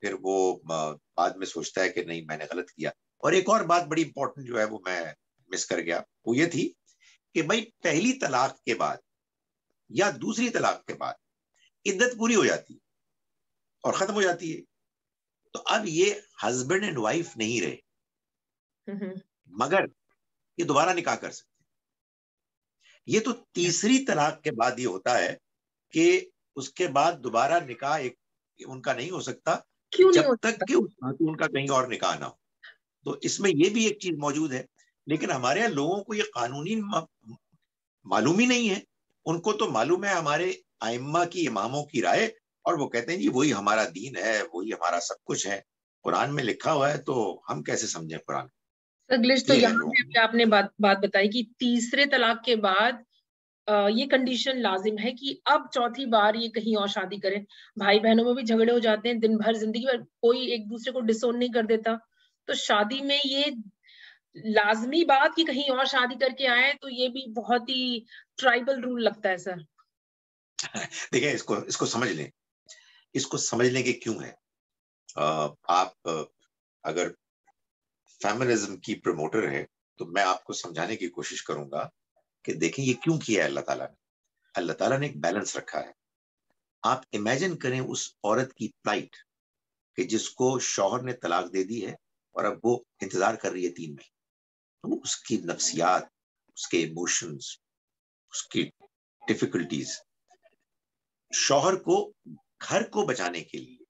پھر وہ بعد میں سوچتا ہے کہ نہیں میں نے غلط کیا. اور ایک اور بات بڑی امپورٹنٹ جو ہے وہ میں مس کر گیا, وہ یہ تھی کہ بھائی پہلی طلاق کے بعد یا دوسری طلاق کے بعد عدت پوری ہو جاتی ہے اور ختم ہو جاتی ہے, تو اب یہ ہسبینڈ اینڈ وائف نہیں رہے, مگر یہ دوبارہ نکاح کر سکتے. یہ تو تیسری طلاق کے بعد یہ ہوتا ہے کہ اس کے بعد دوبارہ نکاح ان کا نہیں ہو سکتا جب تک کہ ان کا کہیں اور نکاح نہ ہو. تو اس میں یہ بھی ایک چیز موجود ہے, لیکن ہمارے یہاں لوگوں کو یہ قانونی معلوم ہی نہیں ہے. ان کو تو معلوم ہے ہمارے ائمہ کی, اماموں کی رائے, اور وہ کہتے ہیں جی وہی ہمارا دین ہے, وہی ہمارا سب کچھ ہے, قرآن میں لکھا ہوا ہے تو ہم کیسے سمجھیں قرآن.
گلش تو یہاں پہ آپ نے بات بتائی کہ تیسرے طلاق کے بعد یہ کنڈیشن لازم ہے کہ اب چوتھی بار یہ کہیں اور شادی کریں. بھائی بہنوں میں بھی جھگڑے ہو جاتے ہیں دن بھر زندگی میں, کوئی ایک دوسرے کو ڈسون نہیں کر دیتا, تو شادی میں یہ لازمی بات کہ کہیں اور شادی کر کے آئے, تو یہ بھی بہت ہی ٹرائبل رول لگتا ہے سر.
دیکھیں اس کو سمجھ لیں, اس کو سمجھنے کے کیوں ہے. آپ اگر فیمنزم کی پروموٹر ہے تو میں آپ کو سمجھانے کی کوشش کروں گا کہ دیکھیں یہ کیوں کیا ہے اللہ تعالیٰ نے. اللہ تعالیٰ نے ایک بیلنس رکھا ہے. آپ امیجن کریں اس عورت کی پلائٹ کہ جس کو شوہر نے طلاق دے دی ہے اور اب وہ انتظار کر رہی ہے 3 مہینے, تو اس کی نفسیات, اس کے ایموشنز, اس کی ڈیفیکلٹیز. شوہر کو گھر کو بچانے کے لیے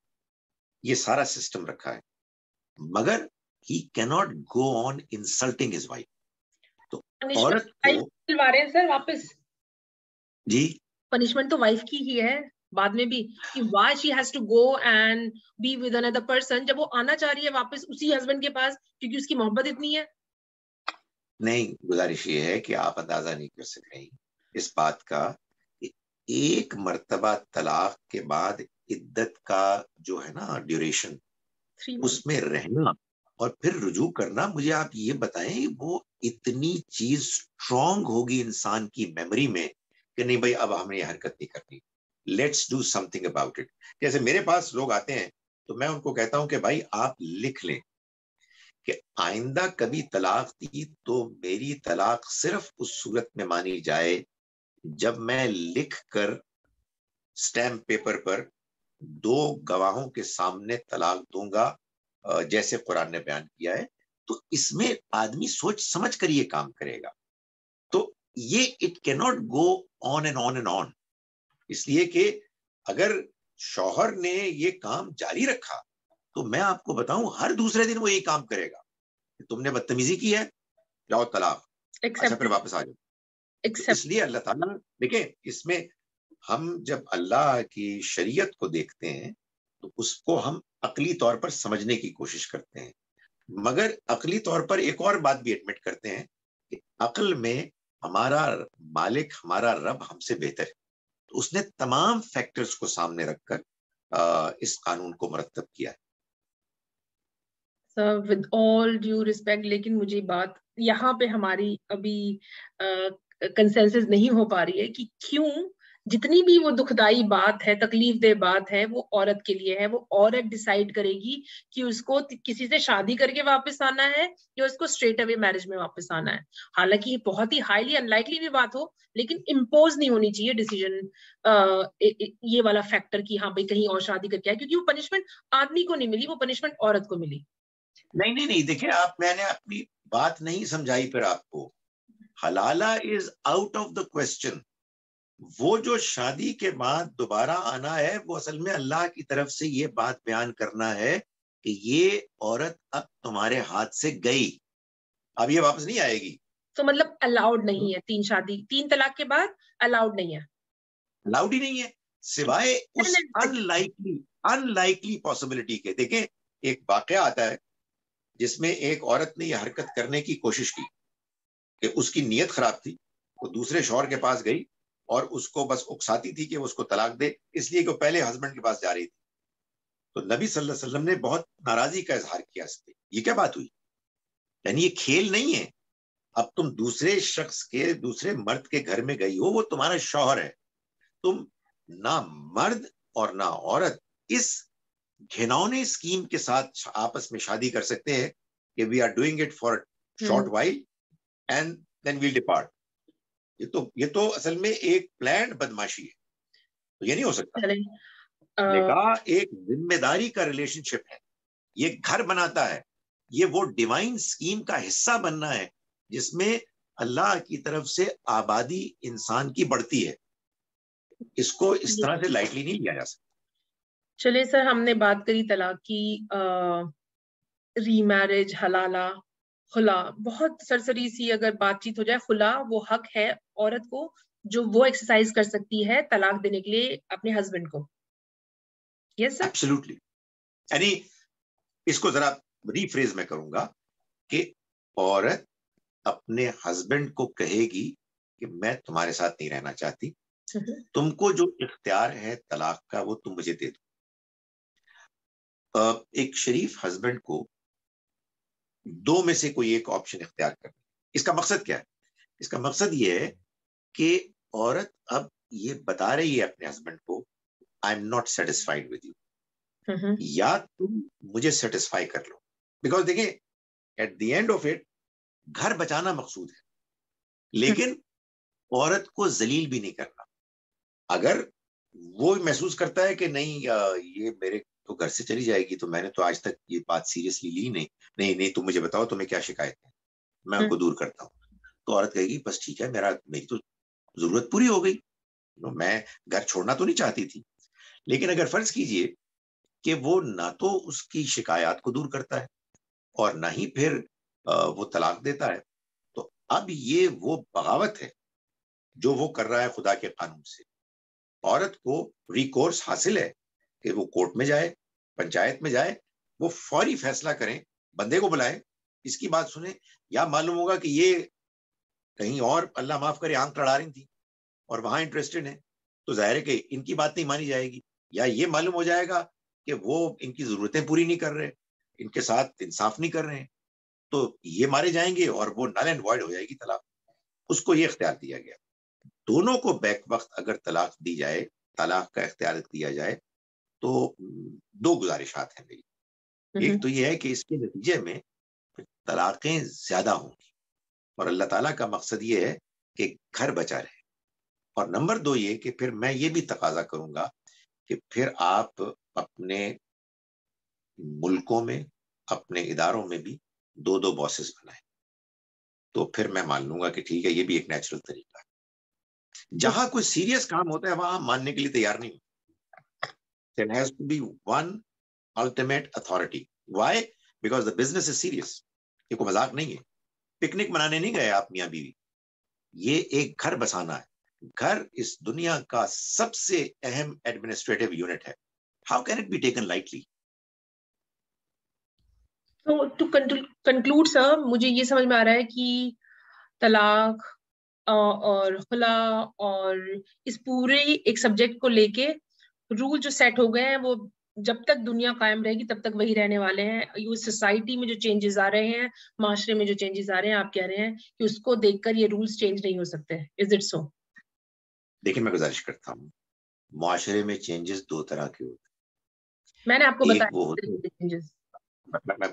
یہ سارا سسٹم رکھا ہے, مگر he cannot go on insulting his wife. تو عورت کو
سر واپس
جی
پنشمنٹ تو وائف کی ہی ہے بعد میں بھی, کہ why she has to go and be with another person, جب وہ آنا چاہ رہی ہے واپس اسی ہسبینڈ کے پاس کیونکہ اس کی محبت اتنی ہے.
نہیں, گزارش یہ ہے کہ آپ اندازہ نہیں کر سکیں اس بات کا کہ ایک مرتبہ طلاق کے بعد عدت کا جو ہے نا ڈیوریشن, اس میں رہنا اور پھر رجوع کرنا, مجھے آپ یہ بتائیں وہ اتنی چیز اسٹرانگ ہوگی انسان کی میموری میں کہ نہیں بھائی اب ہم نے یہ حرکت نہیں کرنی, let's do some thing about it. جیسے میرے پاس لوگ آتے ہیں تو میں ان کو کہتا ہوں کہ بھائی آپ لکھ لیں کہ آئندہ کبھی طلاق دی تو میری طلاق صرف اس صورت میں مانی جائے جب میں لکھ کر سٹیمپ پیپر پر 2 گواہوں کے سامنے طلاق دوں گا جیسے قرآن نے بیان کیا ہے. تو اس میں آدمی سوچ سمجھ کر یہ کام کرے گا. تو یہ it can't go on and on and on, اس لیے کہ اگر شوہر نے یہ کام جاری رکھا تو میں آپ کو بتاؤں ہر دوسرے دن وہ یہی کام کرے گا کہ تم نے بدتمیزی کی ہے, جاؤ طلاق, اچھا پھر واپس آ جاؤ. اس لیے اللہ تعالیٰ دیکھیں, اس میں ہم جب اللہ کی شریعت کو دیکھتے ہیں تو اس کو ہم عقلی طور پر سمجھنے کی کوشش کرتے ہیں, مگر عقلی طور پر ایک اور بات بھی ایڈمٹ کرتے ہیں کہ عقل میں ہمارا مالک, ہمارا رب ہم سے بہتر ہے. تو اس نے تمام فیکٹرز کو سامنے رکھ کر اس قانون کو مرتب کیا ہے.
ود آل ڈیو ریسپیکٹ، لیکن مجھے بات یہاں پہ ہماری ابھی کنسنسس نہیں ہو پا رہی ہے کہ کیوں جتنی بھی وہ دکھدائی بات ہے، تکلیف دہ بات ہے، وہ عورت کے لیے ہے. وہ عورت ڈیسائیڈ کرے گی کہ اس کو کسی سے شادی کر کے واپس آنا ہے یا اس کو اسٹریٹ اوے میرج میں واپس آنا ہے. حالانکہ یہ بہت ہی ہائیلی ان لائکلی بھی بات ہو، لیکن امپوز نہیں ہونی چاہیے ڈیسیژن یہ والا فیکٹر کہ ہاں بھائی کہیں اور شادی کر کے آئے، کیونکہ وہ پنشمنٹ آدمی کو نہیں ملی، وہ پنشمنٹ عورت کو ملی.
نہیں دیکھیں آپ، میں نے اپنی بات نہیں سمجھائی پھر آپ کو. Halala is out of the question. وہ جو شادی کے بعد دوبارہ آنا ہے، وہ اصل میں اللہ کی طرف سے یہ بات بیان کرنا ہے کہ یہ عورت اب تمہارے ہاتھ سے گئی، اب یہ واپس نہیں آئے گی.
تو مطلب الاؤڈ نہیں ہے تین طلاق کے بعد الاؤڈ نہیں ہے،
الاؤڈ ہی نہیں ہے، سوائے اس ان لائکلی پاسبلٹی کے. دیکھیں ایک واقعہ آتا ہے جس میں ایک عورت نے یہ حرکت کرنے کی کوشش کی کہ اس کی نیت خراب تھی، وہ دوسرے شوہر کے پاس گئی اور اس کو بس اکساتی تھی کہ وہ اس کو طلاق دے، اس لیے کہ وہ پہلے ہسبینڈ کے پاس جا رہی تھی. تو نبی صلی اللہ علیہ وسلم نے بہت ناراضی کا اظہار کیا اس پہ. یہ کیا بات ہوئی؟ یعنی یہ کھیل نہیں ہے. اب تم دوسرے شخص کے، دوسرے مرد کے گھر میں گئی ہو، وہ تمہارا شوہر ہے. تم نہ مرد اور نہ عورت اس گھنونے اسکیم کے ساتھ آپس میں شادی کر سکتے ہیں کہ we are doing it for short while and then we'll depart. یہ تو اصل میں ایک پلانڈ بدماشی ہے. تو یہ نہیں ہو سکتا. نکاح ایک ذمہ داری کا ریلیشن شپ ہے، یہ گھر بناتا ہے، یہ وہ ڈیوائن اسکیم کا حصہ بننا ہے جس میں اللہ کی طرف سے آبادی انسان کی بڑھتی ہے. اس کو اس طرح سے لائٹلی نہیں لیا جا سکتا.
چلے سر، ہم نے بات کری طلاق کی، ری میرج، حلالہ، خلا. بہت سرسری سی اگر بات چیت ہو جائے، خلا وہ حق ہے عورت کو جو وہ ایکسرسائز کر سکتی ہے طلاق دینے کے لیے اپنے ہسبینڈ کو. یس سر.
ایبسولوٹلی. یعنی اس کو ذرا ریفریز میں کروں گا کہ عورت اپنے ہسبینڈ کو کہے گی کہ میں تمہارے ساتھ نہیں رہنا چاہتی، تم کو جو اختیار ہے طلاق کا وہ تم مجھے دے دو. ایک شریف ہسبینڈ کو دو میں سے کوئی ایک آپشن اختیار کرنا. اس کا مقصد کیا ہے؟ اس کا مقصد یہ ہے کہ عورت اب یہ بتا رہی ہے اپنے ہسبینڈ کو I am not satisfied with you, یا تم مجھے سیٹسفائی کر لو. بیکاز دیکھیں at the end of it گھر بچانا مقصود ہے، لیکن عورت کو ذلیل بھی نہیں کرنا. اگر وہ محسوس کرتا ہے کہ نہیں یہ میرے تو گھر سے چلی جائے گی، تو میں نے تو آج تک یہ بات سیریسلی لی نہیں تم مجھے بتاؤ تمہیں کیا شکایت ہے، میں ان کو دور کرتا ہوں. تو عورت کہے گی بس ٹھیک ہے، میری تو ضرورت پوری ہو گئی، میں گھر چھوڑنا تو نہیں چاہتی تھی. لیکن اگر فرض کیجئے کہ وہ نہ تو اس کی شکایات کو دور کرتا ہے اور نہ ہی پھر وہ طلاق دیتا ہے، تو اب یہ وہ بغاوت ہے جو وہ کر رہا ہے خدا کے قانون سے. عورت کو ریکورس حاصل ہے کہ وہ کورٹ میں جائے، پنچایت میں جائے، وہ فوری فیصلہ کریں، بندے کو بلائیں، اس کی بات سنیں. یا معلوم ہوگا کہ یہ کہیں اور اللہ معاف کرے آنکھ لڑا رہی تھی اور وہاں انٹرسٹڈ ہیں، تو ظاہر ہے کہ ان کی بات نہیں مانی جائے گی. یا یہ معلوم ہو جائے گا کہ وہ ان کی ضرورتیں پوری نہیں کر رہے، ان کے ساتھ انصاف نہیں کر رہے ہیں، تو یہ مارے جائیں گے اور وہ نل اینڈ وائڈ ہو جائے گی طلاق. اس کو یہ اختیار دیا گیا. دونوں کو بیک وقت اگر طلاق دی جائے، طلاق کا اختیار دیا جائے، تو دو گزارشات ہیں میری. ایک تو یہ ہے کہ اس کے نتیجے میں طلاقیں زیادہ ہوں گی اور اللہ تعالیٰ کا مقصد یہ ہے کہ گھر بچا رہے. اور نمبر دو یہ کہ پھر میں یہ بھی تقاضا کروں گا کہ پھر آپ اپنے ملکوں میں، اپنے اداروں میں بھی دو باسز بنائیں. تو پھر میں مان لوں گا کہ ٹھیک ہے، یہ بھی ایک نیچرل طریقہ ہے. جہاں کوئی سیریس کام ہوتا ہے وہاں ہم ماننے کے لیے تیار نہیں ہوتے. There has to be one ultimate authority. Why? Because the business is serious. یہ کوئی مذاق نہیں ہے. پکنک منانے نہیں گئے آپ میاں بیوی، یہ ایک گھر بسانا ہے. گھر اس دنیا کا سب سے اہم ایڈمنسٹریٹو یونٹ ہے. How can it be taken lightly?
So to conclude sir، مجھے یہ سمجھ میں آ رہا ہے کہ طلاق اور خلا اور اس پورے ایک سبجیکٹ کو لے کے رول جو سیٹ ہو گئے ہیں وہ جب تک دنیا قائم رہے گی تب تک وہی رہنے والے ہیں. یہ سوسائٹی میں جو چینجز آ رہے ہیں, معاشرے میں جو چینجز آ رہے ہیں, آپ کہہ رہے ہیں کہ اس کو دیکھ کر یہ رولز چینج نہیں ہو سکتے. Is it so?
دیکھیں میں گزارش کرتا ہوں, معاشرے میں چینجز دو طرح کے ہوتے ہیں.
میں نے آپ کو
ایک وہ
بتایا چینجز.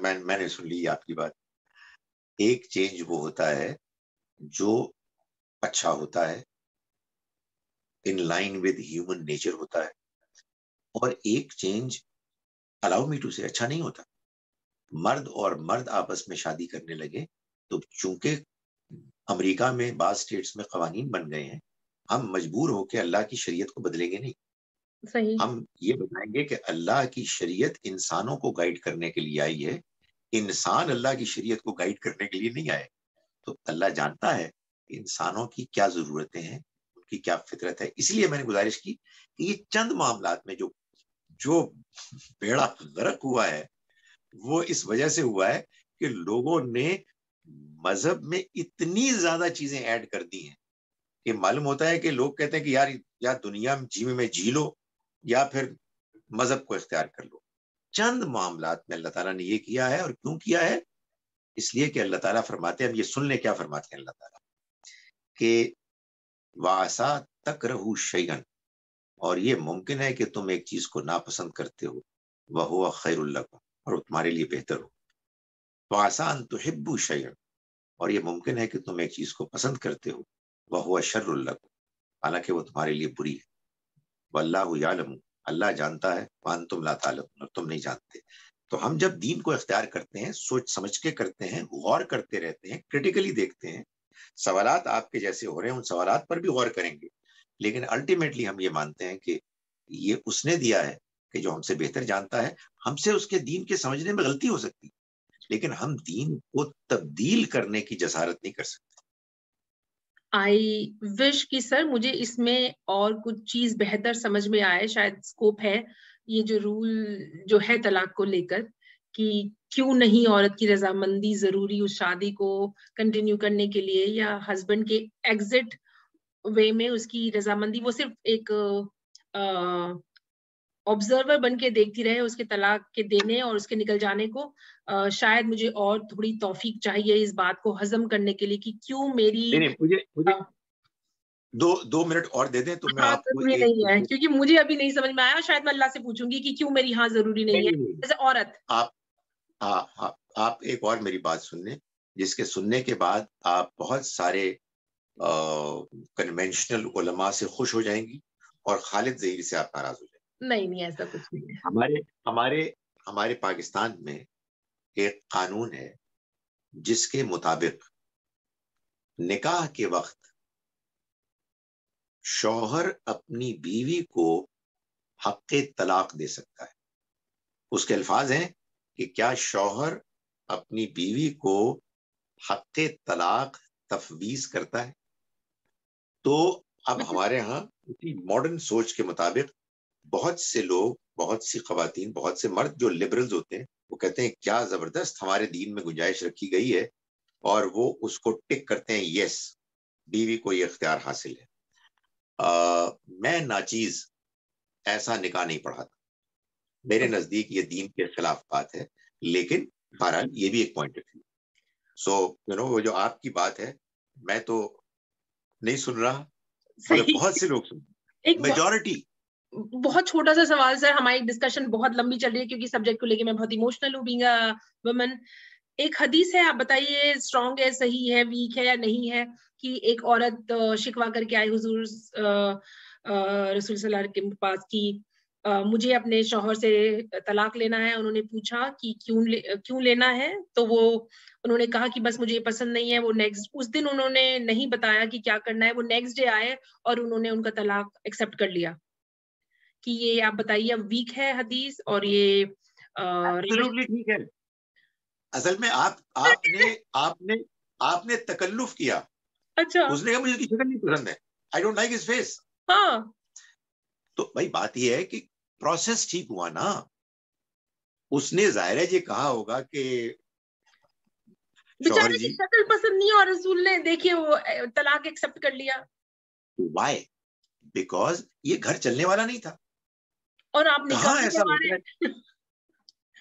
میں نے سن لی آپ کی بات. ایک چینج وہ ہوتا ہے جو اچھا ہوتا ہے, in line with human nature ہوتا ہے, اور ایک چینج الاؤ می ٹو سے اچھا نہیں ہوتا. مرد اور مرد آپس میں شادی کرنے لگے تو چونکہ امریکہ میں بعض اسٹیٹس میں قوانین بن گئے ہیں, ہم مجبور ہو کے اللہ کی شریعت کو بدلیں گے نہیں.
صحیح.
ہم یہ بتائیں گے کہ اللہ کی شریعت انسانوں کو گائیڈ کرنے کے لیے آئی ہے, انسان اللہ کی شریعت کو گائیڈ کرنے کے لیے نہیں آئے. تو اللہ جانتا ہے انسانوں کی کیا ضرورتیں ہیں, ان کی کیا فطرت ہے. اس لیے میں نے گزارش کی کہ یہ چند معاملات میں جو بیڑا غرق ہوا ہے وہ اس وجہ سے ہوا ہے کہ لوگوں نے مذہب میں اتنی زیادہ چیزیں ایڈ کر دی ہیں کہ معلوم ہوتا ہے کہ لوگ کہتے ہیں کہ یار یا دنیا میں جی لو یا پھر مذہب کو اختیار کر لو. چند معاملات میں اللہ تعالیٰ نے یہ کیا ہے, اور کیوں کیا ہے؟ اس لیے کہ اللہ تعالیٰ فرماتے ہیں, اب یہ سن لیں کیا فرماتے ہیں اللہ تعالیٰ, کہ وَعَسَىٰ تَكْرَهُ شَيْئًا, اور یہ ممکن ہے کہ تم ایک چیز کو ناپسند کرتے ہو, وَهُوَ خَيْرٌ لَكُمْ, اور تمہارے لیے بہتر ہو. وَعَسَىٰ أَن تُحِبُّوا شَيْئًا, اور یہ ممکن ہے کہ تم ایک چیز کو پسند کرتے ہو, وَهُوَ شَرٌ لَكُمْ, حالانکہ وہ تمہارے لیے بری ہے. وَاللَّهُ يَعْلَمُ, اللہ جانتا ہے, وَأَنتُمْ لَا تَعْلَمُونَ, اور تم نہیں جانتے. تو ہم جب دین کو اختیار کرتے ہیں, سوچ سمجھ کے کرتے ہیں, غور کرتے رہتے ہیں, کریٹیکلی دیکھتے ہیں, سوالات آپ کے جیسے ہو رہے ہیں ان سوالات پر بھی غور کریں گے, لیکن الٹیمیٹلی ہم یہ مانتے ہیں کہ یہ اس نے دیا ہے کہ جو ہم سے بہتر جانتا ہے. ہم سے اس کے دین کے سمجھنے میں غلطی ہو سکتی, لیکن ہم دین کو تبدیل کرنے کی جسارت نہیں کر سکتے.
آئی وش کہ سر مجھے اس میں اور کچھ چیز بہتر سمجھ میں آئے, شاید اسکوپ ہے یہ جو رول جو ہے طلاق کو لے کر, کہ کیوں نہیں عورت کی رضامندی ضروری اس شادی کو کنٹینیو کرنے کے لیے, یا ہسبینڈ کے ایگزٹ وے میں اس کی رضامندی, وہ صرف ایک آبزرور بن کے دیکھتی رہے اس کے طلاق کے دینے اور اس کے نکل جانے کو. شاید مجھے اور تھوڑی توفیق چاہیے اس بات کو ہضم کرنے کے لیے کہ کیوں میری
مجھے دو منٹ اور دے دیں تو میں آپ کو
ضروری نہیں ہے, کیونکہ مجھے ابھی نہیں سمجھ میں آیا. شاید میں اللہ سے پوچھوں گی کہ کیوں میری ہاں ضروری نہیں ہے ایز اے عورت.
آپ ایک اور میری بات سن لیں, جس کے سننے کے بعد آپ بہت سارے کنونشنل علماء سے خوش ہو جائیں گی اور خالد ظہیر سے آپ ناراض ہو جائیں گے.
نہیں ایسا کچھ نہیں ہے.
ہمارے پاکستان میں ایک قانون ہے جس کے مطابق نکاح کے وقت شوہر اپنی بیوی کو حق طلاق دے سکتا ہے. اس کے الفاظ ہیں کہ کیا شوہر اپنی بیوی کو حق طلاق تفویض کرتا ہے. تو اب ہمارے ہاں اسی ماڈرن سوچ کے مطابق بہت سے لوگ, بہت سی خواتین, بہت سے مرد جو لبرلز ہوتے ہیں وہ کہتے ہیں کیا زبردست ہمارے دین میں گنجائش رکھی گئی ہے, اور وہ اس کو ٹک کرتے ہیں یس بیوی کو یہ اختیار حاصل ہے. میں ناچیز ایسا نکاح نہیں پڑھا تھا, میرے نزدیک یہ دین کے خلاف بات ہے, لیکن بہرحال یہ بھی ایک پوائنٹ آف ویو. سو وہ جو آپ کی بات ہے میں تو نہیں سن رہا, مگر بہت سے لوگ سن, میجورٹی.
بہت چھوٹا سا سوال سر, ہماری ڈسکشن بہت لمبی چل رہی ہے کیونکہ سبجیکٹ کو لے کے میں بہت ایموشنل ہوں بینگ اے وومن. ایک حدیث ہے, آپ بتائیے اسٹرانگ ہے, صحیح ہے, ویک ہے یا نہیں ہے, کہ ایک عورت شکوا کر کے آئی حضور رسول صلی اللہ علیہ وسلم کے پاس کی مجھے اپنے شوہر سے طلاق لینا ہے. انہوں نے پوچھا کہ کیوں لینا ہے, تو وہ انہوں نے کہا کہ بس مجھے یہ پسند نہیں ہے. وہ نیکسٹ اس دن انہوں نے نہیں بتایا کہ کیا کرنا ہے, وہ نیکسٹ ڈے آئے اور انہوں نے ان کا طلاق ایکسپٹ کر لیا. کہ یہ آپ بتائیے اب ویک ہے حدیث, اور یہ
ٹھیک ہے. اصل میں آپ نے تکلف کیا.
اچھا,
اس نے کہا مجھے اس کی شکل نہیں پسند ہے, I don't like his face.
ہاں,
تو بھائی بات یہ ہے کہ پروسیس ٹھیک ہوا نا. اس نے ظاہر ہے یہ کہا ہوگا کہ
بیچارے کی شکل پسند نہیں اور رسول نے دیکھیے وہ طلاق ایکسپٹ کر لیا.
وائی؟ بیکاز یہ گھر چلنے والا نہیں تھا.
اور آپ نکاح
ایسا ہوتا ہے؟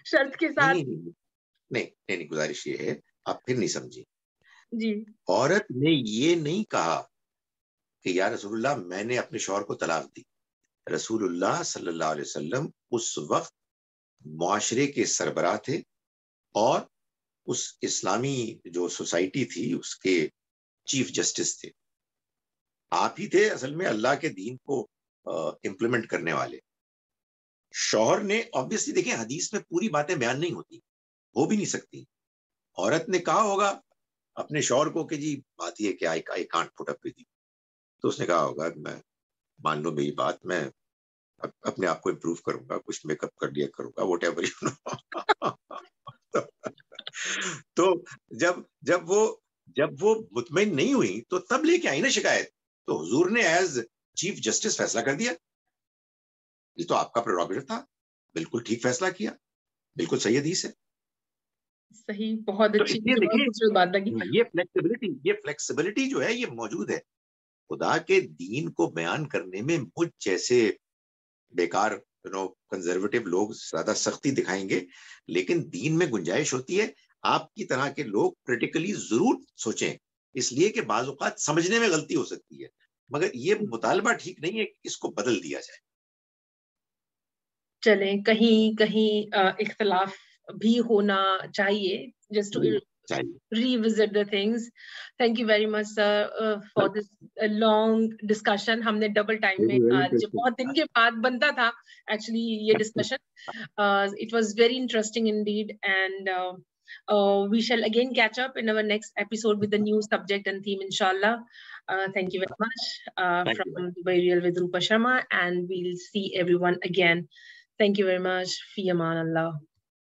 شرط کے ساتھ.
نہیں گزارش یہ ہے آپ پھر نہیں سمجھی
جی.
عورت نے یہ نہیں کہا کہ یا رسول اللہ میں نے اپنے شوہر کو طلاق دی. رسول اللہ صلی اللہ علیہ وسلم اس وقت معاشرے کے سربراہ تھے اور اس اسلامی جو سوسائٹی تھی اس کے چیف جسٹس تھے. آپ ہی تھے اصل میں اللہ کے دین کو امپلیمنٹ کرنے والے. شوہر نے obviously دیکھیں حدیث میں پوری باتیں بیان نہیں ہوتی, ہو بھی نہیں سکتی. عورت نے کہا ہوگا اپنے شوہر کو کہ جی بات یہ کہ I can't put up with you. تو اس نے کہا ہوگا میں مان لو میری بات, میں اپنے آپ کو امپروو کروں گا, کچھ میک اپ کر لیا کروں گا, واٹ ایور یو نو. تو جب وہ مطمئن نہیں ہوئی تو تب لے کے آئی نا شکایت. تو حضور نے ایز چیف جسٹس فیصلہ کر دیا, یہ تو آپ کا پریروگیٹو تھا, بالکل ٹھیک فیصلہ کیا, بالکل صحیح حدیث ہے.
صحیح, بہت اچھی بات لگی.
یہ فلیکسیبلٹی جو ہے یہ موجود ہے. خدا کے دین کو بیان کرنے میں مجھ جیسے بیکار کنزرویٹو لوگ زیادہ سختی دکھائیں گے, لیکن دین میں گنجائش ہوتی ہے. آپ کی طرح کے لوگ کریٹیکلی ضرور سوچیں, اس لیے کہ بعض اوقات سمجھنے میں غلطی ہو سکتی ہے, مگر یہ مطالبہ ٹھیک نہیں ہے کہ اس کو بدل دیا جائے.
چلیں کہیں اختلاف بھی ہونا چاہیے, just to revisit the things. Thank you very much sir for this long discussion. ہم نے ڈبل ٹائم میں آج بہت دن کے بعد بنتا تھا actually یہ discussion. It was very interesting indeed, and we shall again catch up in our next episode with a new subject and theme inshallah. Thank you very much from Dubai Real with Rupa Sharma, and we'll see everyone again. Thank you very much. Fi aman Allah.